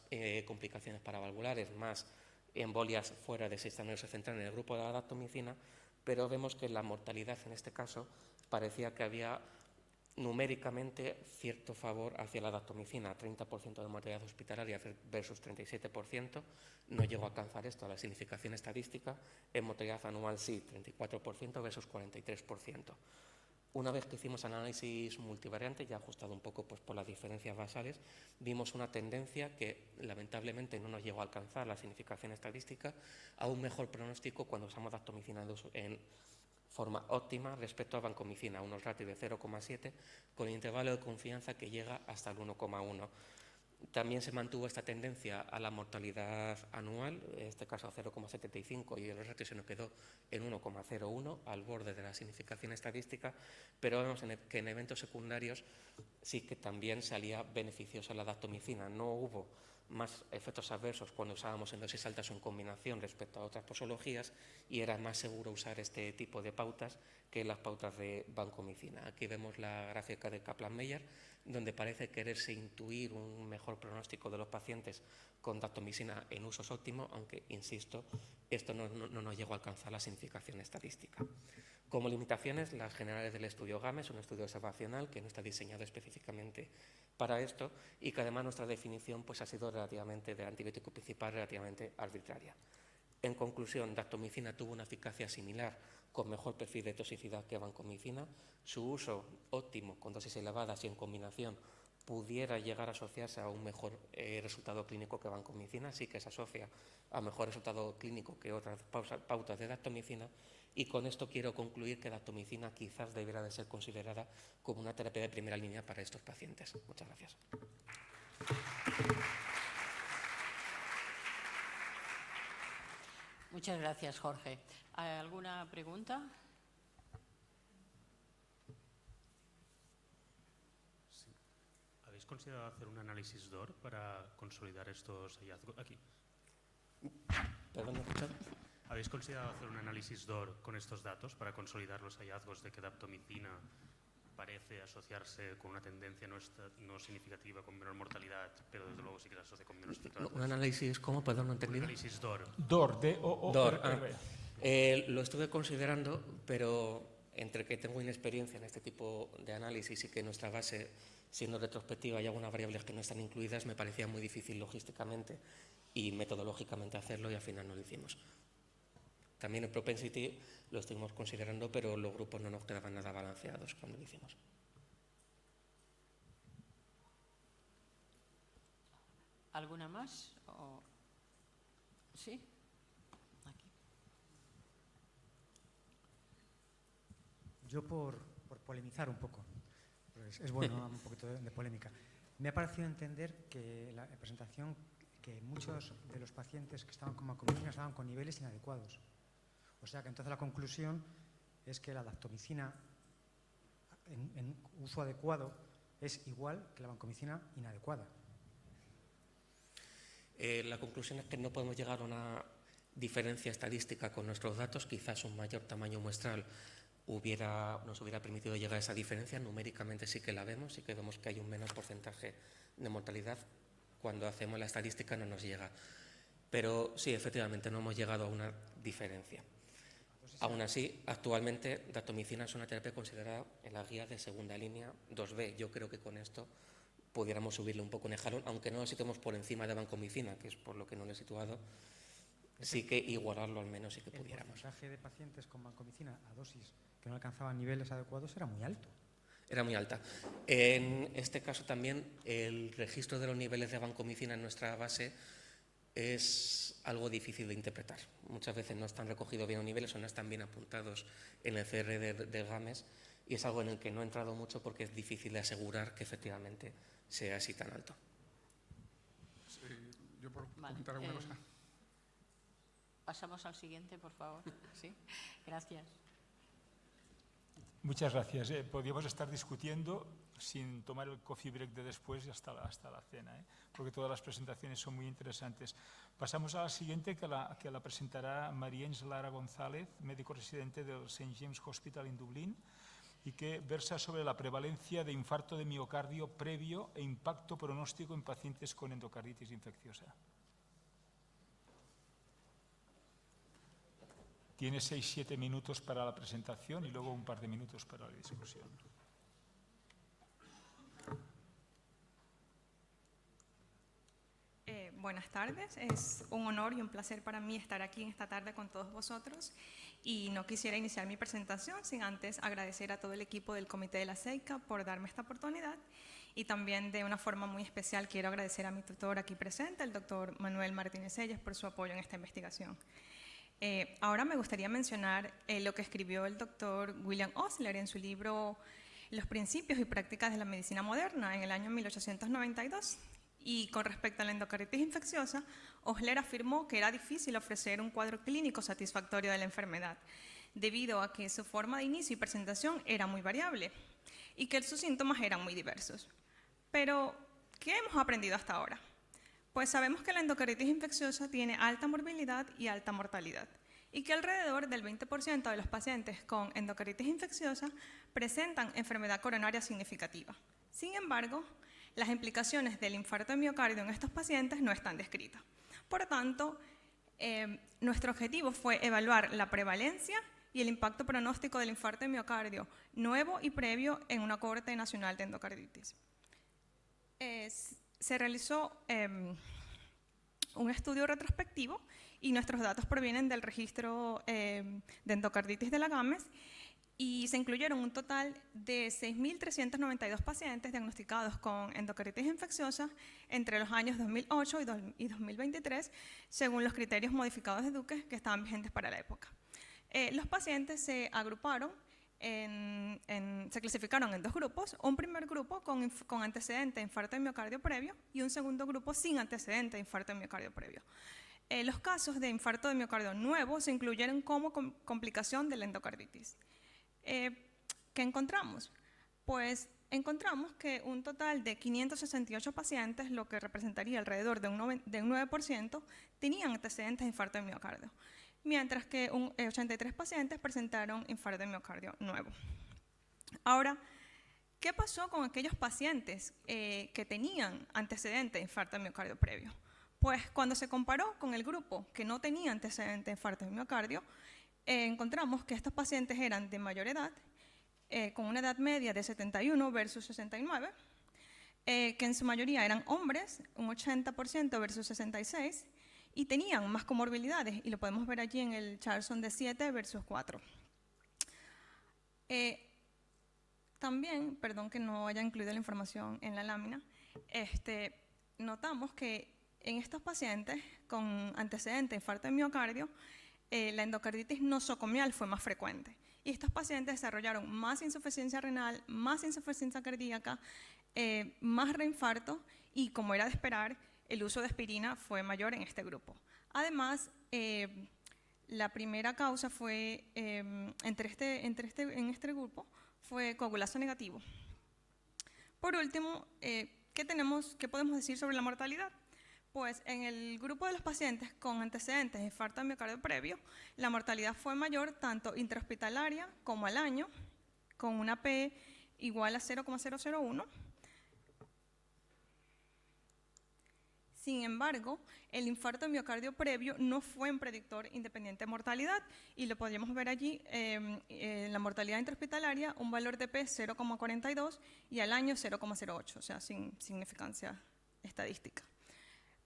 complicaciones paravalvulares, más embolias fuera del sistema nervioso central en el grupo de la daptomicina, pero vemos que la mortalidad en este caso parecía que había numéricamente cierto favor hacia la daptomicina, 30% de mortalidad hospitalaria versus 37%, no llegó a alcanzar esto a la significación estadística, en mortalidad anual sí, 34% versus 43%. Una vez que hicimos análisis multivariante, ya ajustado un poco pues, por las diferencias basales, vimos una tendencia que lamentablemente no nos llegó a alcanzar la significación estadística, a un mejor pronóstico cuando usamos daptomicina en forma óptima respecto a vancomicina, unos ratios de 0,7 con el intervalo de confianza que llega hasta el 1,1. También se mantuvo esta tendencia a la mortalidad anual, en este caso a 0,75, y el ratio se nos quedó en 1,01, al borde de la significación estadística, pero vemos que en eventos secundarios sí que también salía beneficiosa la daptomicina. No hubo más efectos adversos cuando usábamos en dosis altas o en combinación respecto a otras posologías, y era más seguro usar este tipo de pautas que las pautas de vancomicina. Aquí vemos la gráfica de Kaplan-Meier, donde parece quererse intuir un mejor pronóstico de los pacientes con daptomicina en usos óptimos, aunque, insisto, esto no nos llegó a alcanzar la significación estadística. Como limitaciones, las generales del estudio GAMES, un estudio observacional que no está diseñado específicamente para esto y que además nuestra definición pues, ha sido relativamente del antibiótico principal relativamente arbitraria. En conclusión, daptomicina tuvo una eficacia similar con mejor perfil de toxicidad que vancomicina. Su uso óptimo con dosis elevadas y en combinación pudiera llegar a asociarse a un mejor resultado clínico que vancomicina, sí que se asocia a mejor resultado clínico que otras pautas de daptomicina, y con esto quiero concluir que daptomicina quizás debiera de ser considerada como una terapia de primera línea para estos pacientes. Muchas gracias. Muchas gracias, Jorge. ¿Alguna pregunta? Sí. ¿Habéis considerado hacer un análisis DOR para consolidar estos hallazgos? Aquí. Perdón, ¿me he escuchado? ¿Habéis considerado hacer un análisis DOR con estos datos para consolidar los hallazgos de que daptomicina parece asociarse con una tendencia no significativa con menor mortalidad, pero desde luego sí que se asocia con menos efectos? ¿Un análisis cómo? Perdón, no he Un entendido. análisis DOR. DOR, D-O-O-R-R. Lo estuve considerando, pero entre que tengo inexperiencia en este tipo de análisis y que nuestra base, siendo retrospectiva, hay algunas variables que no están incluidas, me parecía muy difícil logísticamente y metodológicamente hacerlo, y al final no lo hicimos. También el propensity lo estuvimos considerando, pero los grupos no nos quedaban nada balanceados cuando lo hicimos. ¿Alguna más? ¿Sí? Aquí. Yo por polemizar un poco, pues es bueno un poquito de polémica. Me ha parecido entender que la presentación que muchos de los pacientes que estaban con vancomicina estaban con niveles inadecuados. O sea que entonces la conclusión es que la daptomicina en uso adecuado es igual que la vancomicina inadecuada. La conclusión es que no podemos llegar a una diferencia estadística con nuestros datos. Quizás un mayor tamaño muestral nos hubiera permitido llegar a esa diferencia. Numéricamente sí que la vemos, sí que vemos que hay un menor porcentaje de mortalidad. Cuando hacemos la estadística no nos llega. Pero sí, efectivamente, no hemos llegado a una diferencia. Aún así, actualmente, daptomicina es una terapia considerada en la guía de segunda línea 2B. Yo creo que con esto pudiéramos subirle un poco en el jalón, aunque no lo situemos por encima de vancomicina, que es por lo que no lo he situado, sí que igualarlo al menos sí que pudiéramos. El porcentaje de pacientes con vancomicina a dosis que no alcanzaban niveles adecuados era muy alto. Era muy alta. En este caso también el registro de los niveles de vancomicina en nuestra base es algo difícil de interpretar. Muchas veces no están recogidos bien los niveles o no están bien apuntados en el CR de GAMES, y es algo en el que no he entrado mucho porque es difícil de asegurar que efectivamente sea así tan alto. Sí, yo por comentar alguna cosa. Pasamos al siguiente, por favor. Sí, gracias. Muchas gracias. Podríamos estar discutiendo sin tomar el coffee break de después y hasta la cena, porque todas las presentaciones son muy interesantes. Pasamos a la siguiente, que la presentará María Lara González, médico residente del St. James Hospital en Dublín, y que versa sobre la prevalencia de infarto de miocardio previo e impacto pronóstico en pacientes con endocarditis infecciosa. Tiene 6-7 minutos para la presentación y luego un par de minutos para la discusión. Buenas tardes, es un honor y un placer para mí estar aquí esta tarde con todos vosotros, y no quisiera iniciar mi presentación sin antes agradecer a todo el equipo del Comité de la CEICA por darme esta oportunidad, y también de una forma muy especial quiero agradecer a mi tutor aquí presente, el doctor Manuel Martínez Ellas, por su apoyo en esta investigación. Ahora me gustaría mencionar lo que escribió el doctor William Osler en su libro Los principios y prácticas de la medicina moderna en el año 1892. Y con respecto a la endocarditis infecciosa, Osler afirmó que era difícil ofrecer un cuadro clínico satisfactorio de la enfermedad, debido a que su forma de inicio y presentación era muy variable y que sus síntomas eran muy diversos. Pero, ¿qué hemos aprendido hasta ahora? Pues sabemos que la endocarditis infecciosa tiene alta morbilidad y alta mortalidad, y que alrededor del 20% de los pacientes con endocarditis infecciosa presentan enfermedad coronaria significativa. Sin embargo, las implicaciones del infarto de miocardio en estos pacientes no están descritas. Por tanto, nuestro objetivo fue evaluar la prevalencia y el impacto pronóstico del infarto de miocardio nuevo y previo en una cohorte nacional de endocarditis. Se realizó un estudio retrospectivo y nuestros datos provienen del registro de endocarditis de la GAMES, y se incluyeron un total de 6.392 pacientes diagnosticados con endocarditis infecciosa entre los años 2008 y 2023, según los criterios modificados de Duke que estaban vigentes para la época. Los pacientes se agruparon, se clasificaron en dos grupos: un primer grupo con antecedente de infarto de miocardio previo y un segundo grupo sin antecedente de infarto de miocardio previo. Los casos de infarto de miocardio nuevo se incluyeron como complicación de la endocarditis. ¿Qué encontramos? Pues encontramos que un total de 568 pacientes, lo que representaría alrededor de un 9%, tenían antecedentes de infarto de miocardio, mientras que 83 pacientes presentaron infarto de miocardio nuevo. Ahora, ¿qué pasó con aquellos pacientes que tenían antecedentes de infarto de miocardio previo? Pues cuando se comparó con el grupo que no tenía antecedentes de infarto de miocardio, encontramos que estos pacientes eran de mayor edad, con una edad media de 71 versus 69, que en su mayoría eran hombres, un 80% versus 66, y tenían más comorbilidades, y lo podemos ver allí en el Charlson de 7 versus 4. También, perdón que no haya incluido la información en la lámina, notamos que en estos pacientes con antecedente de infarto de miocardio, la endocarditis nosocomial fue más frecuente. Y estos pacientes desarrollaron más insuficiencia renal, más insuficiencia cardíaca, más reinfarto y, como era de esperar, el uso de aspirina fue mayor en este grupo. Además, la primera causa fue, en este grupo, fue coagulazo negativo. Por último, ¿qué podemos decir sobre la mortalidad? Pues en el grupo de los pacientes con antecedentes de infarto de miocardio previo, la mortalidad fue mayor tanto intrahospitalaria como al año, con una P igual a 0,001. Sin embargo, el infarto de miocardio previo no fue un predictor independiente de mortalidad, y lo podríamos ver allí en la mortalidad intrahospitalaria, un valor de P 0,42 y al año 0,08, o sea, sin significancia estadística.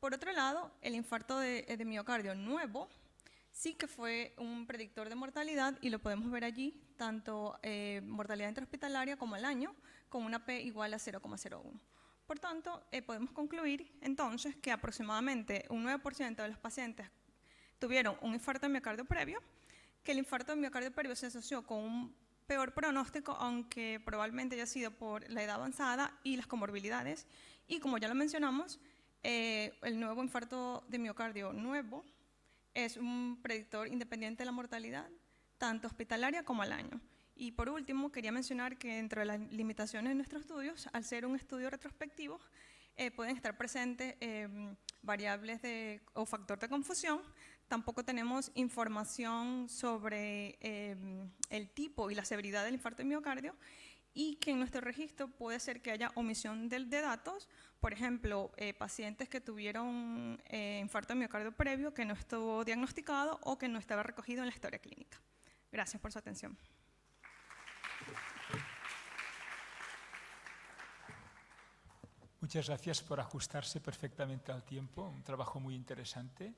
Por otro lado, el infarto de miocardio nuevo sí que fue un predictor de mortalidad, y lo podemos ver allí, tanto mortalidad intrahospitalaria como al año, con una P igual a 0,01. Por tanto, podemos concluir entonces que aproximadamente un 9% de los pacientes tuvieron un infarto de miocardio previo, que el infarto de miocardio previo se asoció con un peor pronóstico, aunque probablemente haya sido por la edad avanzada y las comorbilidades, y como ya lo mencionamos, el nuevo infarto de miocardio nuevo es un predictor independiente de la mortalidad, tanto hospitalaria como al año. Y por último, quería mencionar que dentro de las limitaciones de nuestros estudios, al ser un estudio retrospectivo, pueden estar presentes variables o factor de confusión. Tampoco tenemos información sobre el tipo y la severidad del infarto de miocardio, y que en nuestro registro puede ser que haya omisión de datos, por ejemplo, pacientes que tuvieron infarto de miocardio previo que no estuvo diagnosticado o que no estaba recogido en la historia clínica. Gracias por su atención. Muchas gracias por ajustarse perfectamente al tiempo, un trabajo muy interesante.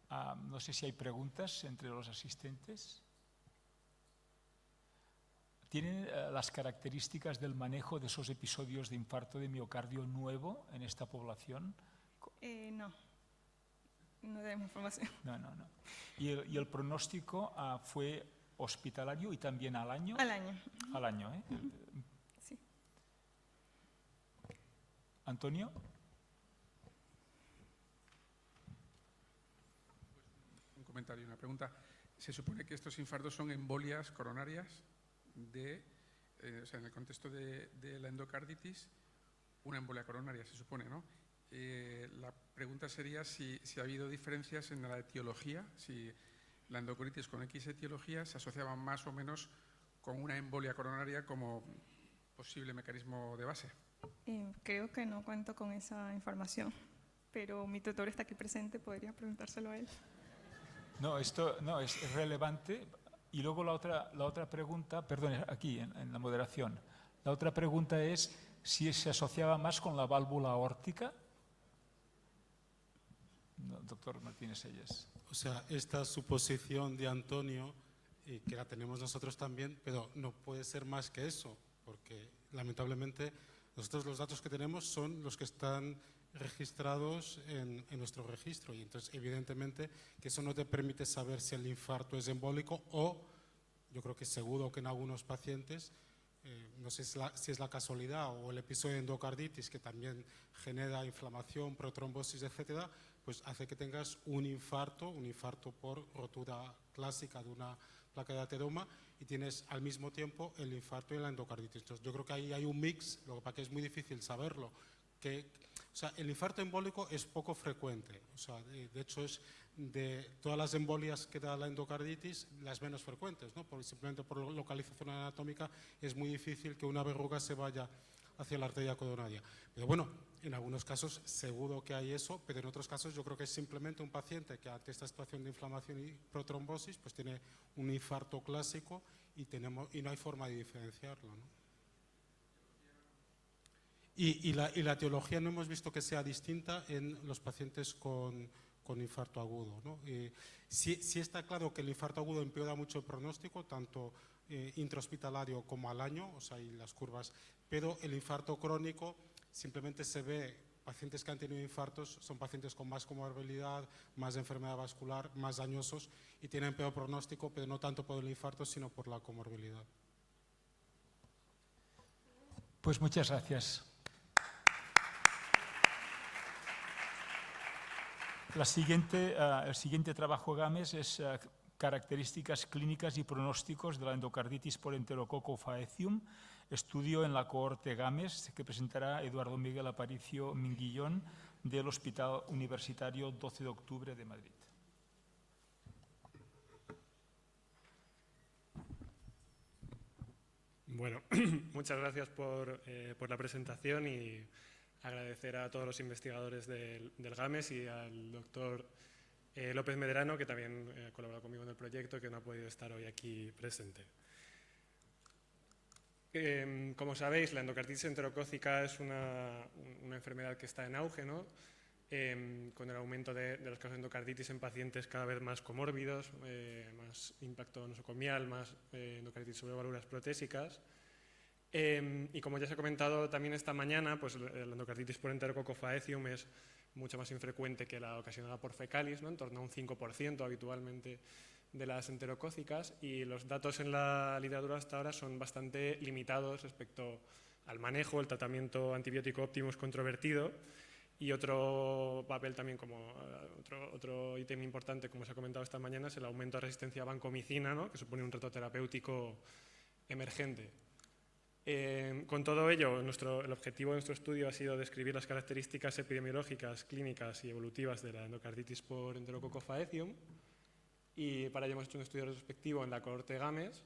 No sé si hay preguntas entre los asistentes. ¿Tienen las características del manejo de esos episodios de infarto de miocardio nuevo en esta población? No tenemos información. No. ¿Y el pronóstico fue hospitalario y también al año? Al año. Al año, ¿eh? Sí. ¿Antonio? Un comentario y una pregunta. Se supone que estos infartos son embolias coronarias o sea, en el contexto de la endocarditis, una embolia coronaria se supone, ¿no? La pregunta sería si ha habido diferencias en la etiología, si la endocarditis con X etiología se asociaba más o menos con una embolia coronaria como posible mecanismo de base. Creo que no cuento con esa información, pero mi tutor está aquí presente, podría preguntárselo a él. No, esto no es relevante. Y luego la otra pregunta, perdón, aquí en la moderación, la otra pregunta es si se asociaba más con la válvula aórtica. No, doctor Martínez Selles. O sea, esta suposición de Antonio, que la tenemos nosotros también, pero no puede ser más que eso, porque lamentablemente nosotros los datos que tenemos son los que están registrados en nuestro registro, y entonces evidentemente que eso no te permite saber si el infarto es embólico, o yo creo que seguro que en algunos pacientes, no sé si es la casualidad o el episodio de endocarditis que también genera inflamación, protrombosis, etcétera, pues hace que tengas un infarto por rotura clásica de una placa de ateroma, y tienes al mismo tiempo el infarto y la endocarditis. Entonces, yo creo que ahí hay un mix, lo que pasa que es muy difícil saberlo. O sea, el infarto embólico es poco frecuente, o sea, de hecho es de todas las embolias que da la endocarditis, las menos frecuentes, ¿no? Simplemente por localización anatómica es muy difícil que una verruga se vaya hacia la arteria coronaria. Pero bueno, en algunos casos seguro que hay eso, pero en otros casos yo creo que es simplemente un paciente que ante esta situación de inflamación y protrombosis pues tiene un infarto clásico y no hay forma de diferenciarlo, ¿no? Y la etiología no hemos visto que sea distinta en los pacientes con infarto agudo, ¿no? Sí está claro que el infarto agudo empeora mucho el pronóstico, tanto intrahospitalario como al año, o sea, y las curvas, pero el infarto crónico simplemente se ve, pacientes que han tenido infartos son pacientes con más comorbilidad, más enfermedad vascular, más dañosos y tienen peor pronóstico, pero no tanto por el infarto, sino por la comorbilidad. Pues muchas gracias. El siguiente trabajo GAMES es características clínicas y pronósticos de la endocarditis por enterococo faecium, estudio en la cohorte GAMES que presentará Eduardo Miguel Aparicio Minguillón del Hospital Universitario 12 de Octubre de Madrid. Bueno, muchas gracias por la presentación y agradecer a todos los investigadores del GAMES y al doctor López Medrano, que también ha colaborado conmigo en el proyecto, que no ha podido estar hoy aquí presente. Como sabéis, la endocarditis enterocócica es una enfermedad que está en auge, ¿no? Con el aumento de los casos de endocarditis en pacientes cada vez más comórbidos, más impacto nosocomial, más endocarditis sobre válvulas protésicas. Y como ya se ha comentado también esta mañana, pues la endocarditis por enterococo faecium es mucho más infrecuente que la ocasionada por fecalis, ¿no? En torno a un 5% habitualmente de las enterocócicas, y los datos en la literatura hasta ahora son bastante limitados respecto al manejo. El tratamiento antibiótico óptimo es controvertido, y otro papel también, como otro ítem importante, como se ha comentado esta mañana, es el aumento de resistencia a vancomicina, ¿no? Que supone un reto terapéutico emergente. Con todo ello, el objetivo de nuestro estudio ha sido describir las características epidemiológicas, clínicas y evolutivas de la endocarditis por enterococo faecium, y para ello hemos hecho un estudio retrospectivo en la cohorte GAMES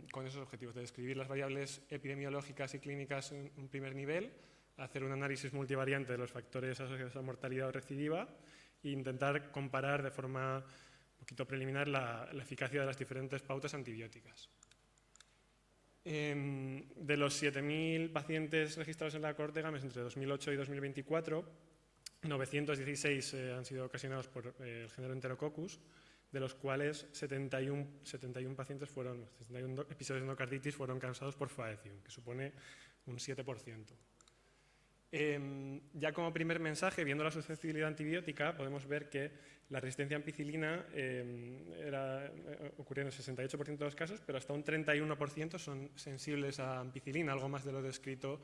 con esos objetivos de describir las variables epidemiológicas y clínicas en un primer nivel, hacer un análisis multivariante de los factores asociados a mortalidad o recidiva e intentar comparar de forma un poquito preliminar la eficacia de las diferentes pautas antibióticas. De los 7.000 pacientes registrados en la cohorte GAMES entre 2008 y 2024, 916 han sido ocasionados por el género Enterococcus, de los cuales 71 episodios de endocarditis fueron causados por faecium, que supone un 7%. Ya como primer mensaje, viendo la susceptibilidad antibiótica, podemos ver que la resistencia a ampicilina ocurrió en el 68% de los casos, pero hasta un 31% son sensibles a ampicilina, algo más de lo descrito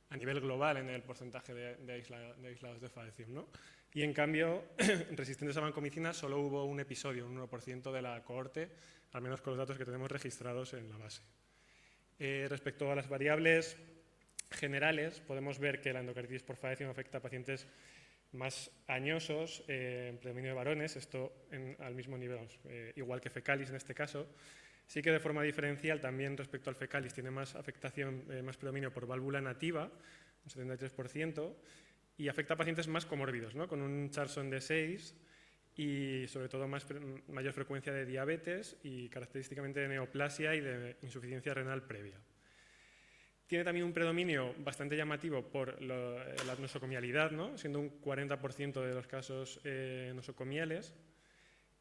a nivel global en el porcentaje de aislados de faecium, ¿no? Y en cambio, resistentes a vancomicina solo hubo un episodio, un 1% de la cohorte, al menos con los datos que tenemos registrados en la base. Respecto a las variables generales, podemos ver que la endocarditis por faecium afecta a pacientes más añosos, en predominio de varones, esto al mismo nivel, igual que fecalis en este caso. Sí que de forma diferencial también respecto al fecalis tiene más afectación, más predominio por válvula nativa, un 73%, y afecta a pacientes más comórbidos, ¿no? Con un Charson de 6 y sobre todo mayor frecuencia de diabetes y característicamente de neoplasia y de insuficiencia renal previa. Tiene también un predominio bastante llamativo por la nosocomialidad, ¿no? Siendo un 40% de los casos nosocomiales,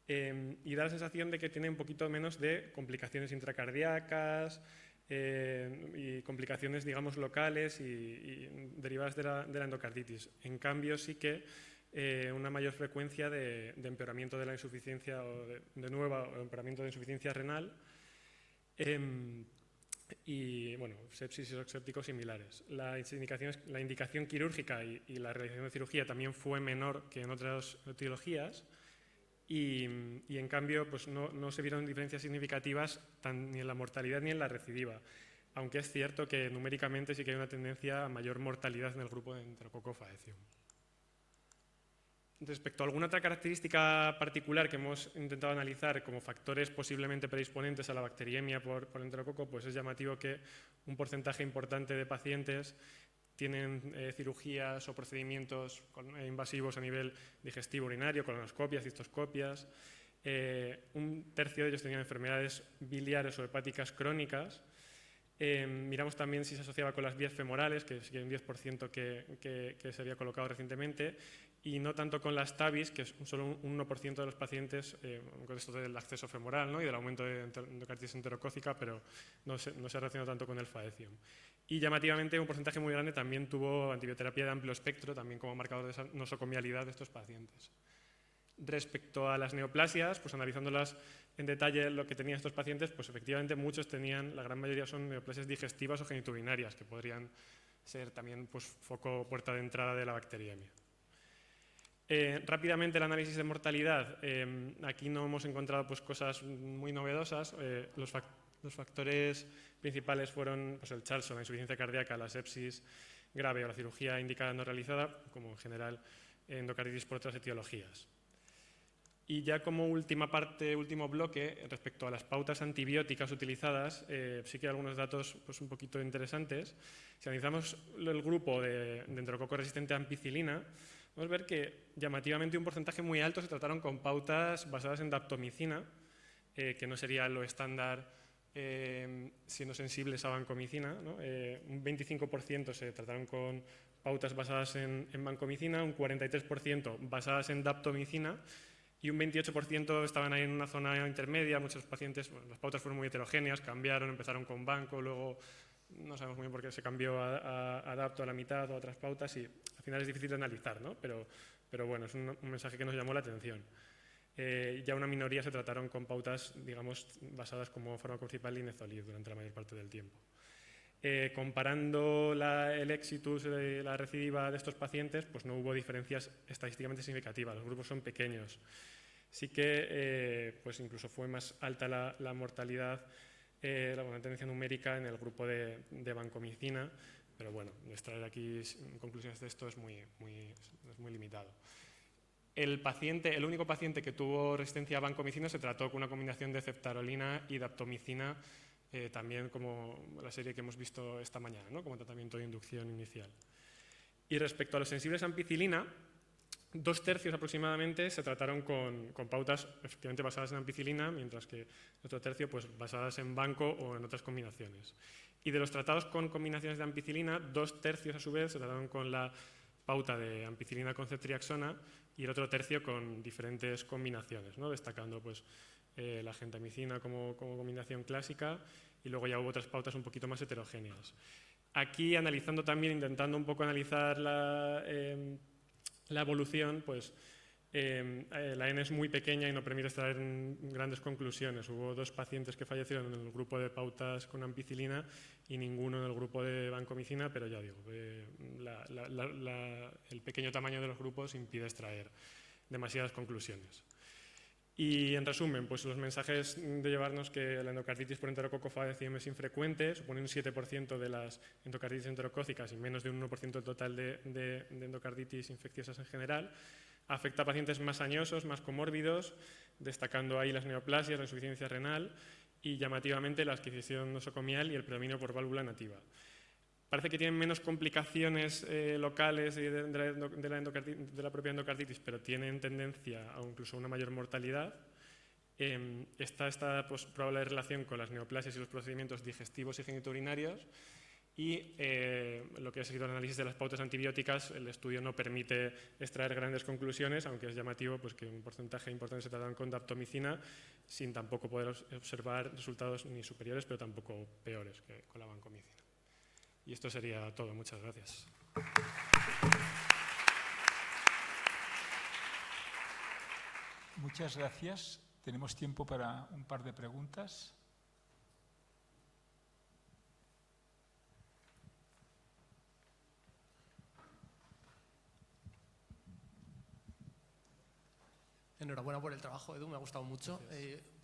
y da la sensación de que tiene un poquito menos de complicaciones intracardíacas y complicaciones, digamos, locales y derivadas de la endocarditis. En cambio, sí que una mayor frecuencia de empeoramiento de la insuficiencia o de nuevo empeoramiento de insuficiencia renal. y bueno, sepsis y shock séptico similares. La indicación quirúrgica y la realización de cirugía también fue menor que en otras etiologías y en cambio pues no se vieron diferencias significativas ni en la mortalidad ni en la recidiva, aunque es cierto que numéricamente sí que hay una tendencia a mayor mortalidad en el grupo de Enterococo faecium. Respecto a alguna otra característica particular que hemos intentado analizar como factores posiblemente predisponentes a la bacteriemia por enterococo, pues es llamativo que un porcentaje importante de pacientes tienen cirugías o procedimientos invasivos a nivel digestivo urinario, colonoscopias, cistoscopias. Un tercio de ellos tenían enfermedades biliares o hepáticas crónicas. Miramos también si se asociaba con las vías femorales, que sí que hay un 10% que se había colocado recientemente, y no tanto con las TAVIs, que es solo un 1% de los pacientes con esto del acceso femoral, ¿no? Y del aumento de endocarditis enterocócica, pero no se relaciona tanto con el faecium. Y llamativamente un porcentaje muy grande también tuvo antibioterapia de amplio espectro, también como marcador de esa nosocomialidad de estos pacientes. Respecto a las neoplasias, pues analizándolas en detalle lo que tenían estos pacientes, pues efectivamente muchos tenían, la gran mayoría son neoplasias digestivas o genitourinarias, que podrían ser también pues, foco o puerta de entrada de la bacteriemia. Rápidamente el análisis de mortalidad, aquí no hemos encontrado pues, cosas muy novedosas. Los factores principales fueron pues, el Charlson, la insuficiencia cardíaca, la sepsis grave o la cirugía indicada no realizada, como en general endocarditis por otras etiologías. Y ya como última parte, último bloque, respecto a las pautas antibióticas utilizadas, sí que hay algunos datos pues, un poquito interesantes. Si analizamos el grupo de enterococo resistente a ampicilina, vamos a ver que llamativamente un porcentaje muy alto se trataron con pautas basadas en daptomicina, que no sería lo estándar siendo sensibles a vancomicina, ¿no? Un 25% se trataron con pautas basadas en vancomicina, un 43% basadas en daptomicina, y un 28% estaban ahí en una zona intermedia. Muchos pacientes, bueno, las pautas fueron muy heterogéneas, cambiaron, empezaron con banco, luego no sabemos muy bien por qué se cambió a adapto a la mitad o a otras pautas y al final es difícil de analizar, ¿no? Pero bueno, es un mensaje que nos llamó la atención. Ya una minoría se trataron con pautas, digamos, basadas como fármaco principal y Nezolid durante la mayor parte del tiempo. Comparando el éxitus de la recidiva de estos pacientes, pues no hubo diferencias estadísticamente significativas, los grupos son pequeños. Sí que pues incluso fue más alta la mortalidad, la tendencia numérica en el grupo de vancomicina, pero bueno, extraer aquí conclusiones de esto es muy limitado. El único paciente que tuvo resistencia a vancomicina se trató con una combinación de ceftarolina y daptomicina, también como la serie que hemos visto esta mañana, ¿no? Como tratamiento de inducción inicial. Y respecto a los sensibles a ampicilina, 2/3 aproximadamente se trataron con pautas efectivamente basadas en ampicilina, mientras que el otro tercio pues, basadas en banco o en otras combinaciones. Y de los tratados con combinaciones de ampicilina, 2/3 a su vez se trataron con la pauta de ampicilina con ceftriaxona y el otro tercio con diferentes combinaciones, ¿no? Destacando pues, la gentamicina como combinación clásica y luego ya hubo otras pautas un poquito más heterogéneas. Aquí analizando también, intentando un poco analizar la evolución, pues la N es muy pequeña y no permite extraer grandes conclusiones. Hubo 2 pacientes que fallecieron en el grupo de pautas con ampicilina y ninguno en el grupo de vancomicina, pero ya digo, el pequeño tamaño de los grupos impide extraer demasiadas conclusiones. Y en resumen, pues los mensajes de llevarnos que la endocarditis por enterococo faecium es infrecuente, supone un 7% de las endocarditis enterocócicas y menos de un 1% del total de endocarditis infecciosas en general. Afecta a pacientes más añosos, más comórbidos, destacando ahí las neoplasias, la insuficiencia renal y llamativamente la adquisición nosocomial y el predominio por válvula nativa. Parece que tienen menos complicaciones locales de la propia endocarditis, pero tienen tendencia a incluso una mayor mortalidad. Está esta pues, probable relación con las neoplasias y los procedimientos digestivos y genitourinarios. Y lo que ha sido el análisis de las pautas antibióticas, el estudio no permite extraer grandes conclusiones, aunque es llamativo pues, que un porcentaje importante se tratan con daptomicina, sin tampoco poder observar resultados ni superiores, pero tampoco peores que con la vancomicina. Y esto sería todo. Muchas gracias. Muchas gracias. Tenemos tiempo para un par de preguntas. Enhorabuena por el trabajo, Edu, me ha gustado mucho.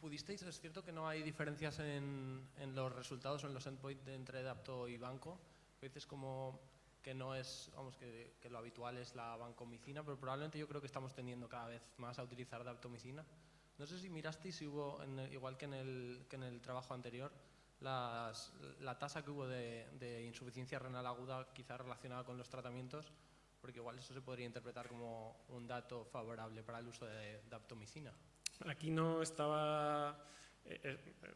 ¿Pudisteis? Es cierto que no hay diferencias en los resultados o en los endpoints entre Dapto y Banco. Dices como que no es, vamos, que lo habitual es la bancomicina, pero probablemente yo creo que estamos tendiendo cada vez más a utilizar Daptomicina. No sé si mirasteis si hubo, igual que en el trabajo anterior, la tasa que hubo de insuficiencia renal aguda quizá relacionada con los tratamientos, porque igual eso se podría interpretar como un dato favorable para el uso de daptomicina. Aquí no estaba...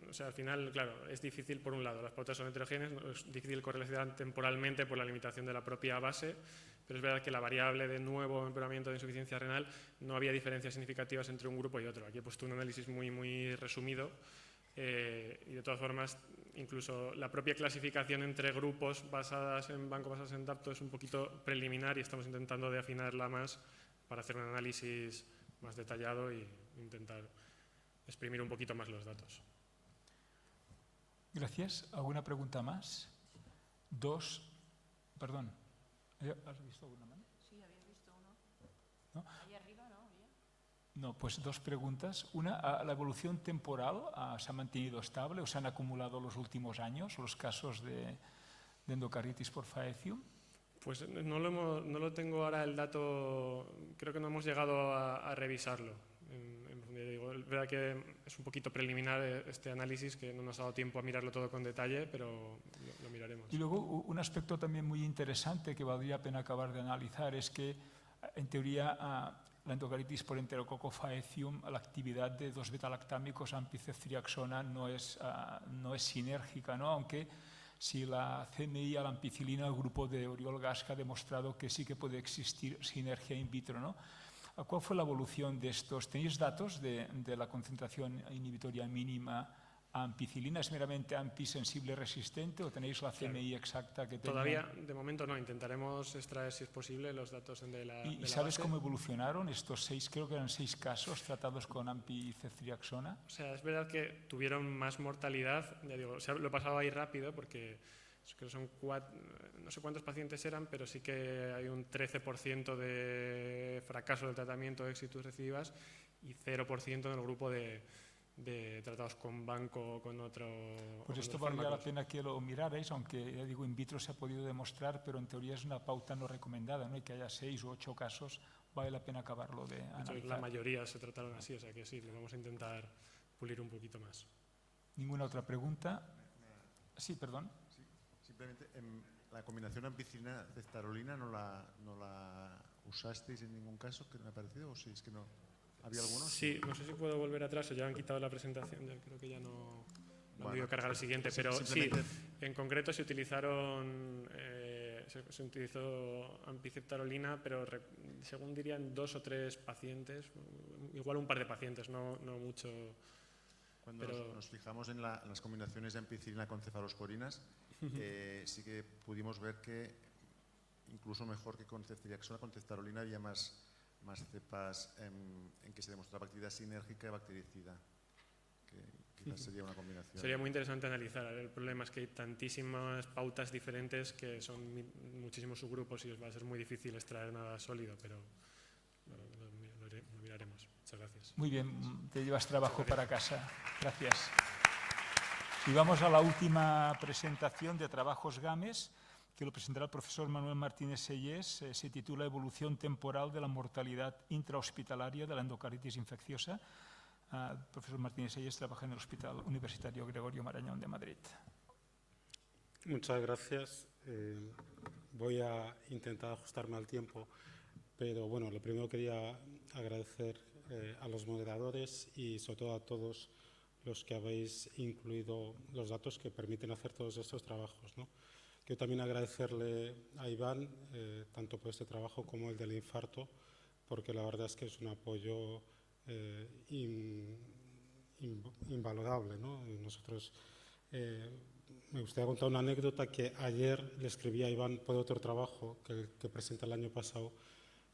o sea, al final, claro, es difícil por un lado, las pautas son heterogéneas, es difícil correlacionar temporalmente por la limitación de la propia base, pero es verdad que la variable de nuevo empeoramiento de insuficiencia renal no había diferencias significativas entre un grupo y otro. Aquí he puesto un análisis muy resumido y de todas formas incluso la propia clasificación entre grupos basadas en banco, basadas en Dapto es un poquito preliminar y estamos intentando de afinarla más para hacer un análisis más detallado e intentar exprimir un poquito más los datos. Gracias. ¿Alguna pregunta más? Perdón. ¿Has visto alguna mano? Sí, había visto uno. ¿No? Ahí arriba, ¿no? No, pues dos preguntas. Una, ¿la evolución temporal se ha mantenido estable o se han acumulado los últimos años los casos de endocarditis por faecium? Pues no lo tengo ahora el dato, creo que no hemos llegado a revisarlo. Es verdad que es un poquito preliminar este análisis, que no nos ha dado tiempo a mirarlo todo con detalle, pero lo miraremos. Y luego un aspecto también muy interesante que valdría pena acabar de analizar es que, en teoría, la endocarditis por enterococo faecium, la actividad de 2-beta-lactámicos ampiceftriaxona no es sinérgica, ¿no? Aunque si la CMI a la ampicilina, el grupo de Oriol Gasca ha demostrado que sí que puede existir sinergia in vitro, ¿no? ¿Cuál fue la evolución de estos? ¿Tenéis datos de la concentración inhibitoria mínima a ampicilina? ¿Es meramente ampisensible resistente o tenéis la CMI exacta que tenía? Todavía, de momento no. Intentaremos extraer, si es posible, los datos de la ¿Y sabes cómo evolucionaron estos 6, creo que eran 6 casos tratados con ampiceftriaxona? O sea, es verdad que tuvieron más mortalidad, ya digo, o sea, lo he pasado ahí rápido porque creo que son 4, no sé cuántos pacientes eran, pero sí que hay un 13% de fracaso del tratamiento de éxitos recidivas y 0% en el grupo de tratados con banco o con otro. Pues esto valdría la pena que lo mirarais, aunque ya digo, in vitro se ha podido demostrar, pero en teoría es una pauta no recomendada, ¿no? Y que haya 6 u 8 casos, vale la pena acabarlo de analizar. La mayoría se trataron así, o sea que sí, lo vamos a intentar pulir un poquito más. ¿Ninguna otra pregunta? Sí, perdón. Simplemente, la combinación ampicilina-ceftarolina no la usasteis en ningún caso, que me ha parecido, o si es que no. ¿Había algunos? Sí, no sé si puedo volver atrás o ya han quitado la presentación, ya creo que ya no han podido cargar el siguiente, pero sí, en concreto se utilizaron, se utilizó ampiceftarolina, pero según dirían 2 o 3 pacientes, igual un par de pacientes, no mucho. Cuando nos fijamos en las combinaciones de ampicilina con cefalosporinas, sí que pudimos ver que incluso mejor que con ceftriaxona, con ceftarolina había más cepas en que se demostraba actividad sinérgica y bactericida, que quizás sería una combinación. Sería muy interesante analizar. El problema es que hay tantísimas pautas diferentes que son muchísimos subgrupos y va a ser muy difícil extraer nada sólido, pero lo miraremos. Muchas gracias. Muy bien, te llevas trabajo para casa. Gracias. Y vamos a la última presentación de trabajos GAMES, que lo presentará el profesor Manuel Martínez Sellés. Se titula Evolución temporal de la mortalidad intrahospitalaria de la endocarditis infecciosa. El profesor Martínez Sellés trabaja en el Hospital Universitario Gregorio Marañón de Madrid. Muchas gracias. Voy a intentar ajustarme al tiempo, pero bueno, lo primero quería agradecer a los moderadores y sobre todo a todos los que habéis incluido los datos que permiten hacer todos estos trabajos, ¿no? Quiero también agradecerle a Iván, tanto por este trabajo como el del infarto, porque la verdad es que es un apoyo invalorable, ¿no? Nosotros, me gustaría contar una anécdota que ayer le escribí a Iván por otro trabajo que presenta el año pasado,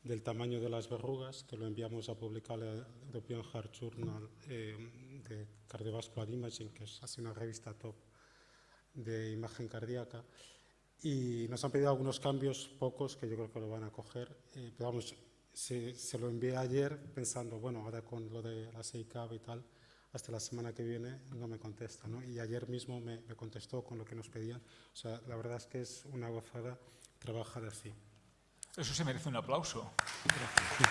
del tamaño de las verrugas, que lo enviamos a publicar al European Heart Journal de Cardiovascular Imaging, que es así una revista top de imagen cardíaca. Y nos han pedido algunos cambios, pocos, que yo creo que lo van a coger. Pero vamos, se lo envié ayer pensando, bueno, ahora con lo de la SEICAV y tal, hasta la semana que viene no me contesta, ¿no? Y ayer mismo me contestó con lo que nos pedían. O sea, la verdad es que es una gozada trabajar así. Eso se merece un aplauso. Gracias.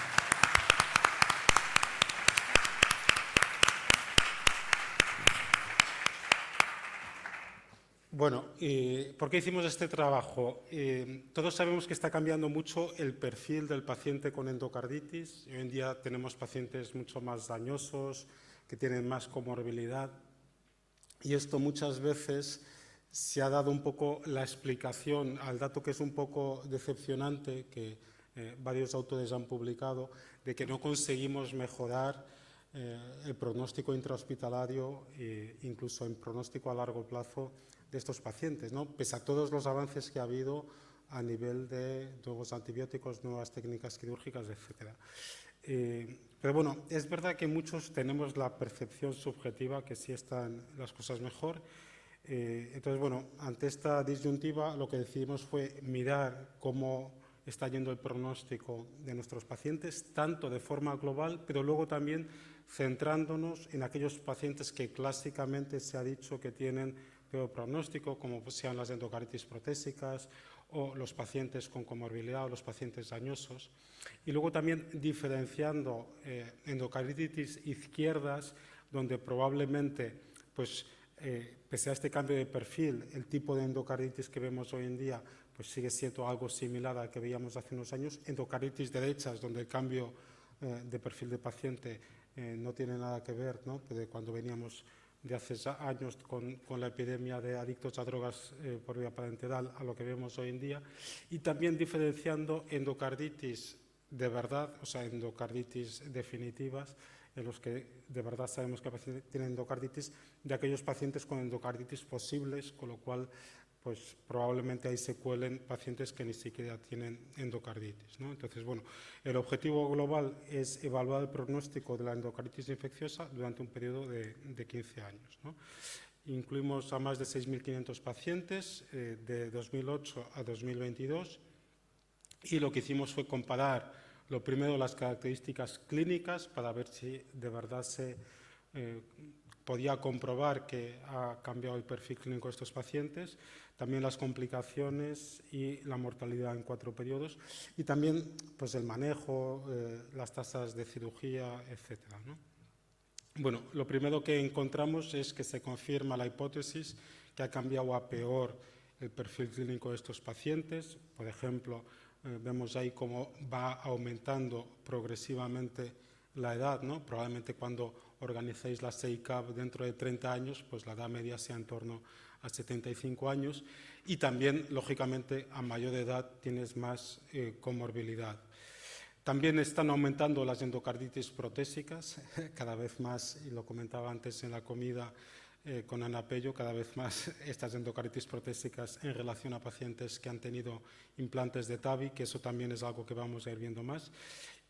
Bueno, ¿por qué hicimos este trabajo? Todos sabemos que está cambiando mucho el perfil del paciente con endocarditis. Hoy en día tenemos pacientes mucho más dañosos, que tienen más comorbilidad. Y esto muchas veces se ha dado un poco la explicación al dato que es un poco decepcionante, que varios autores han publicado, de que no conseguimos mejorar el pronóstico intrahospitalario e incluso el pronóstico a largo plazo de estos pacientes, ¿no? Pese a todos los avances que ha habido a nivel de nuevos antibióticos, nuevas técnicas quirúrgicas, etc. Pero bueno, es verdad que muchos tenemos la percepción subjetiva que sí están las cosas mejor. Entonces, bueno, ante esta disyuntiva lo que decidimos fue mirar cómo está yendo el pronóstico de nuestros pacientes, tanto de forma global, pero luego también centrándonos en aquellos pacientes que clásicamente se ha dicho que tienen peor pronóstico, como sean las endocarditis protésicas o los pacientes con comorbilidad o los pacientes dañosos. Y luego también diferenciando endocarditis izquierdas, donde probablemente, pues, pese a este cambio de perfil, el tipo de endocarditis que vemos hoy en día pues sigue siendo algo similar al que veíamos hace unos años. Endocarditis derechas, donde el cambio de perfil de paciente no tiene nada que ver, ¿no?, de cuando veníamos de hace años con la epidemia de adictos a drogas por vía parenteral a lo que vemos hoy en día. Y también diferenciando endocarditis de verdad, o sea, endocarditis definitivas, en los que de verdad sabemos que el paciente tiene endocarditis, de aquellos pacientes con endocarditis posibles, con lo cual pues probablemente ahí se cuelen pacientes que ni siquiera tienen endocarditis, ¿no? Entonces, bueno, el objetivo global es evaluar el pronóstico de la endocarditis infecciosa durante un periodo de 15 años, ¿no? Incluimos a más de 6.500 pacientes de 2008 a 2022 y lo que hicimos fue comparar, lo primero, las características clínicas para ver si de verdad se podía comprobar que ha cambiado el perfil clínico de estos pacientes, también las complicaciones y la mortalidad en 4 periodos y también pues, el manejo, las tasas de cirugía, etcétera, ¿no? Bueno, lo primero que encontramos es que se confirma la hipótesis que ha cambiado a peor el perfil clínico de estos pacientes. Por ejemplo, vemos ahí cómo va aumentando progresivamente la edad, ¿no? Probablemente cuando organicéis la SEICAV dentro de 30 años, pues la edad media sea en torno a 75 años y también, lógicamente, a mayor edad tienes más comorbilidad. También están aumentando las endocarditis protésicas, cada vez más, y lo comentaba antes en la comida con Ana Pello, cada vez más estas endocarditis protésicas en relación a pacientes que han tenido implantes de TAVI, que eso también es algo que vamos a ir viendo más.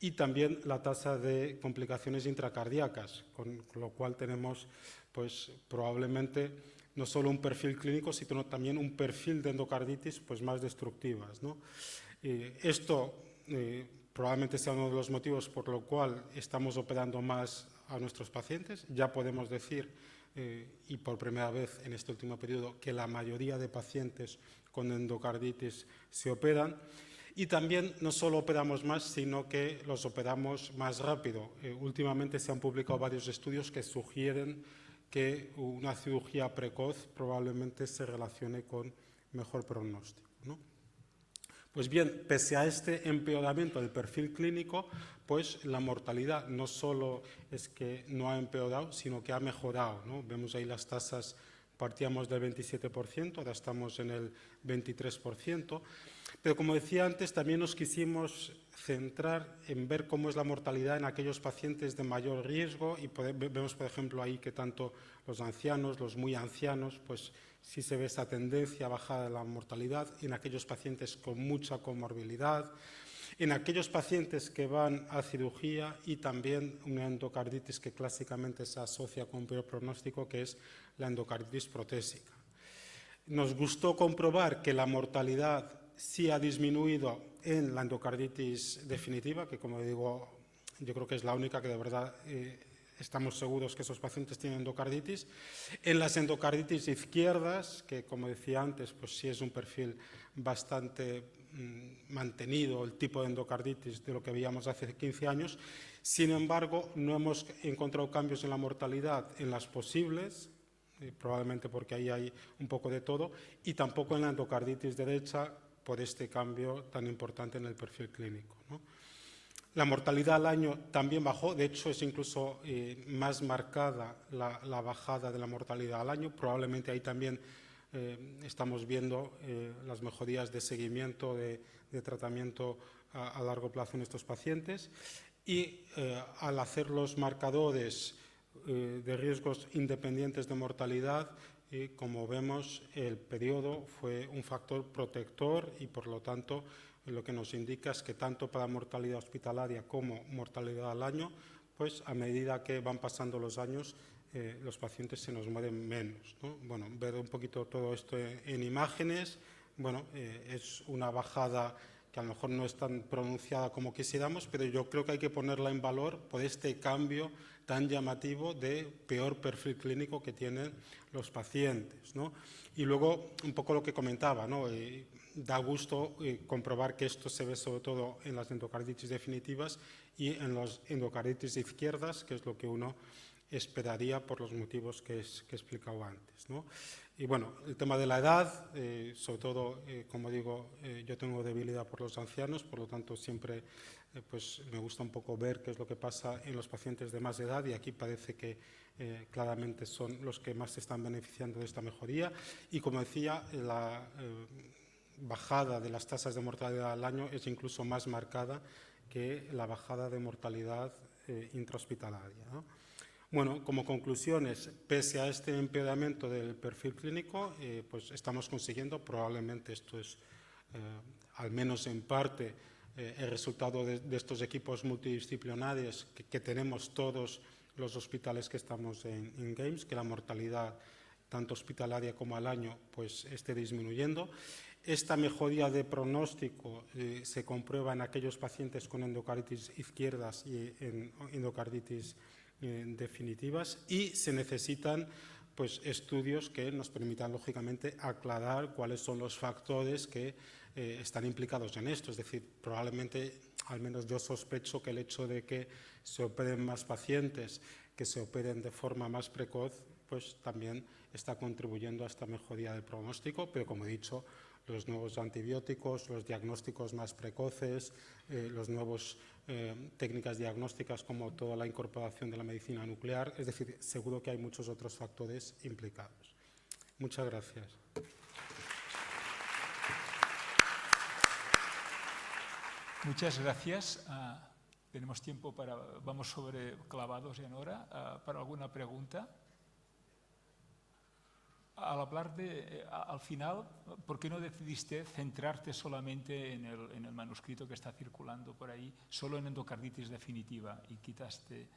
Y también la tasa de complicaciones intracardíacas, con lo cual tenemos pues, probablemente no solo un perfil clínico, sino también un perfil de endocarditis pues, más destructivas, ¿no? Esto probablemente sea uno de los motivos por lo cual estamos operando más a nuestros pacientes. Ya podemos decir, y por primera vez en este último periodo, que la mayoría de pacientes con endocarditis se operan. Y también no solo operamos más, sino que los operamos más rápido. Últimamente se han publicado varios estudios que sugieren que una cirugía precoz probablemente se relacione con mejor pronóstico, ¿no? Pues bien, pese a este empeoramiento del perfil clínico, pues la mortalidad no solo es que no ha empeorado, sino que ha mejorado, ¿no? Vemos ahí las tasas, partíamos del 27%, ahora estamos en el 23%. Pero como decía antes, también nos quisimos centrar en ver cómo es la mortalidad en aquellos pacientes de mayor riesgo y vemos, por ejemplo, ahí que tanto los ancianos, los muy ancianos, pues sí se ve esa tendencia a bajar la mortalidad, en aquellos pacientes con mucha comorbilidad, en aquellos pacientes que van a cirugía y también una endocarditis que clásicamente se asocia con un peor pronóstico, que es la endocarditis protésica. Nos gustó comprobar que la mortalidad sí ha disminuido en la endocarditis definitiva, que como digo, yo creo que es la única que de verdad estamos seguros que esos pacientes tienen endocarditis. En las endocarditis izquierdas, que como decía antes, pues sí es un perfil bastante mantenido, el tipo de endocarditis de lo que veíamos hace 15 años. Sin embargo, no hemos encontrado cambios en la mortalidad en las posibles, probablemente porque ahí hay un poco de todo, y tampoco en la endocarditis derecha por este cambio tan importante en el perfil clínico, ¿no? La mortalidad al año también bajó, de hecho es incluso más marcada la bajada de la mortalidad al año, probablemente ahí también estamos viendo las mejorías de seguimiento, de tratamiento a largo plazo en estos pacientes, y al hacer los marcadores de riesgos independientes de mortalidad, como vemos, el periodo fue un factor protector y, por lo tanto, lo que nos indica es que tanto para mortalidad hospitalaria como mortalidad al año, pues a medida que van pasando los años, los pacientes se nos mueren menos, ¿no? Bueno, ver un poquito todo esto en imágenes, bueno, es una bajada que a lo mejor no es tan pronunciada como quisiéramos, pero yo creo que hay que ponerla en valor por este cambio tan llamativo de peor perfil clínico que tienen los pacientes, ¿no? Y luego, un poco lo que comentaba, ¿no? Da gusto comprobar que esto se ve sobre todo en las endocarditis definitivas y en las endocarditis izquierdas, que es lo que uno esperaría por los motivos que he explicado antes, ¿no? Y bueno, el tema de la edad, sobre todo, como digo, yo tengo debilidad por los ancianos, por lo tanto siempre pues me gusta un poco ver qué es lo que pasa en los pacientes de más edad, y aquí parece que claramente son los que más se están beneficiando de esta mejoría. Y como decía, la bajada de las tasas de mortalidad al año es incluso más marcada que la bajada de mortalidad intrahospitalaria, ¿no? Bueno, como conclusiones, pese a este empeoramiento del perfil clínico, pues estamos consiguiendo, probablemente esto es, al menos en parte, el resultado de estos equipos multidisciplinarios que tenemos todos los hospitales que estamos en Games, que la mortalidad tanto hospitalaria como al año pues esté disminuyendo. Esta mejoría de pronóstico se comprueba en aquellos pacientes con endocarditis izquierdas y en endocarditis definitivas, y se necesitan pues estudios que nos permitan lógicamente aclarar cuáles son los factores que están implicados en esto. Es decir, probablemente, al menos yo sospecho que el hecho de que se operen más pacientes, que se operen de forma más precoz, pues también está contribuyendo a esta mejoría del pronóstico, pero como he dicho, los nuevos antibióticos, los diagnósticos más precoces, los nuevos técnicas diagnósticas como toda la incorporación de la medicina nuclear, es decir, seguro que hay muchos otros factores implicados. Muchas gracias. Muchas gracias. Tenemos tiempo para, vamos sobre clavados en hora, para alguna pregunta. Al hablar al final, ¿por qué no decidiste centrarte solamente en el manuscrito que está circulando por ahí, solo en endocarditis definitiva, y quitaste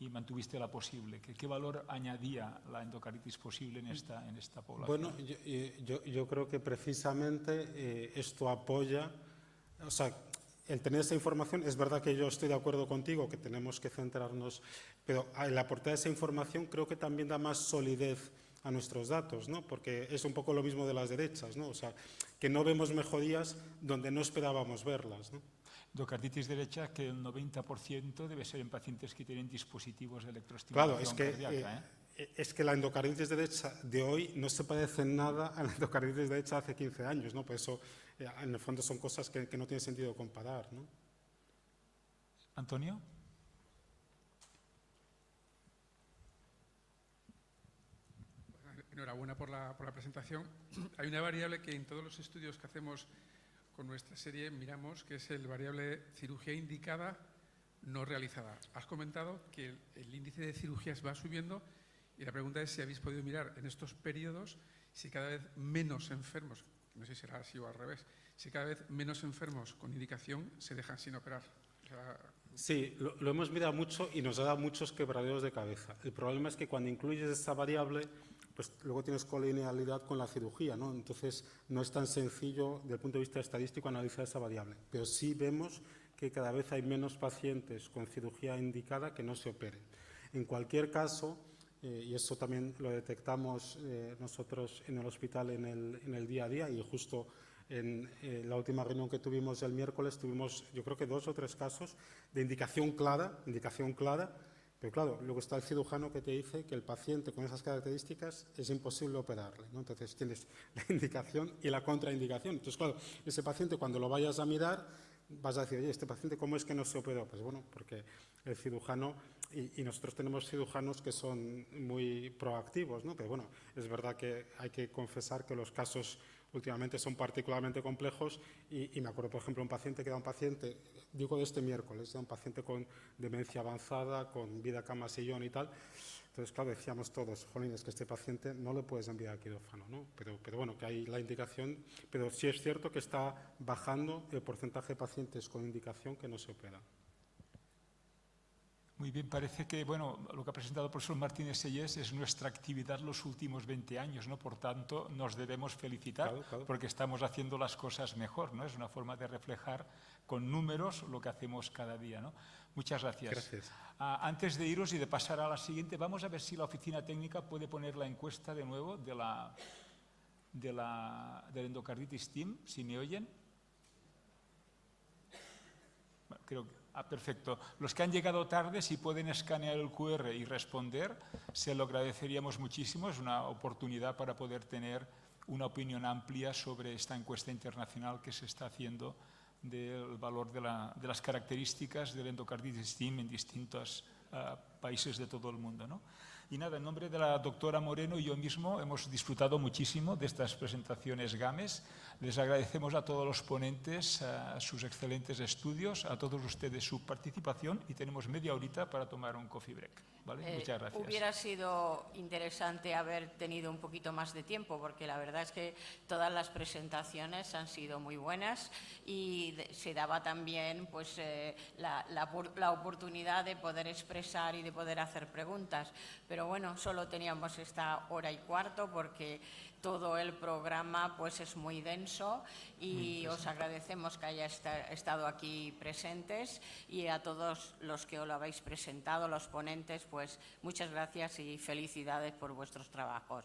y mantuviste la posible? ¿Qué valor añadía la endocarditis posible en esta población? Bueno, yo creo que precisamente esto apoya, o sea, el tener esa información, es verdad que yo estoy de acuerdo contigo que tenemos que centrarnos, pero el aportar esa información creo que también da más solidez a nuestros datos, ¿no? Porque es un poco lo mismo de las derechas, ¿no? O sea, que no vemos mejorías donde no esperábamos verlas, ¿no? Endocarditis derecha, que el 90% debe ser en pacientes que tienen dispositivos de electroestimulación cardíaca, es que la endocarditis derecha de hoy no se parece en nada a la endocarditis derecha hace 15 años, ¿no? Por eso, en el fondo, son cosas que no tiene sentido comparar, ¿no? ¿Antonio? Enhorabuena por la presentación. Hay una variable que en todos los estudios que hacemos con nuestra serie miramos, que es el variable cirugía indicada no realizada. Has comentado que el índice de cirugías va subiendo, y la pregunta es si habéis podido mirar en estos periodos si cada vez menos enfermos, no sé si será así o al revés, si cada vez menos enfermos con indicación se dejan sin operar. O sea, sí, lo hemos mirado mucho y nos ha dado muchos quebraderos de cabeza. El problema es que cuando incluyes esa variable, pues luego tienes colinealidad con la cirugía, ¿no? Entonces no es tan sencillo desde el punto de vista estadístico analizar esa variable, pero sí vemos que cada vez hay menos pacientes con cirugía indicada que no se operen. En cualquier caso, y eso también lo detectamos nosotros en el hospital en el día a día, y justo en la última reunión que tuvimos el miércoles tuvimos yo creo que 2 o 3 casos de indicación clara, pero claro, luego está el cirujano que te dice que el paciente con esas características es imposible operarle, ¿no? Entonces tienes la indicación y la contraindicación. Entonces, claro, ese paciente cuando lo vayas a mirar vas a decir, oye, ¿este paciente cómo es que no se operó? Pues bueno, porque el cirujano, y nosotros tenemos cirujanos que son muy proactivos, ¿no? Pero bueno, es verdad que hay que confesar que los casos últimamente son particularmente complejos y me acuerdo, por ejemplo, un paciente que era un paciente, digo de este miércoles, era un paciente con demencia avanzada, con vida cama sillón y tal. Entonces, claro, decíamos todos, jolín, es que este paciente no le puedes enviar a quirófano, ¿no? Pero bueno, que hay la indicación, pero sí es cierto que está bajando el porcentaje de pacientes con indicación que no se operan. Muy bien, parece que bueno, lo que ha presentado el profesor Martínez Sellés es nuestra actividad los últimos 20 años, ¿no? Por tanto, nos debemos felicitar porque estamos haciendo las cosas mejor, ¿no? Es una forma de reflejar con números lo que hacemos cada día, ¿no? Muchas gracias. Gracias. Antes de iros y de pasar a la siguiente, vamos a ver si la oficina técnica puede poner la encuesta de nuevo del endocarditis team, si me oyen. Bueno, creo que... perfecto. Los que han llegado tarde, si pueden escanear el QR y responder, se lo agradeceríamos muchísimo. Es una oportunidad para poder tener una opinión amplia sobre esta encuesta internacional que se está haciendo del valor de las características del endocarditis team en distintos países de todo el mundo, ¿no? Y nada, en nombre de la doctora Moreno y yo mismo hemos disfrutado muchísimo de estas presentaciones GAMES. Les agradecemos a todos los ponentes sus excelentes estudios, a todos ustedes su participación y tenemos media horita para tomar un coffee break, ¿vale? Muchas gracias. Hubiera sido interesante haber tenido un poquito más de tiempo porque la verdad es que todas las presentaciones han sido muy buenas y se daba también pues, la oportunidad de poder expresar y de poder hacer preguntas. Pero bueno, solo teníamos esta hora y cuarto porque todo el programa pues es muy denso y os agradecemos que hayáis estado aquí presentes y a todos los que os lo habéis presentado, los ponentes, pues muchas gracias y felicidades por vuestros trabajos.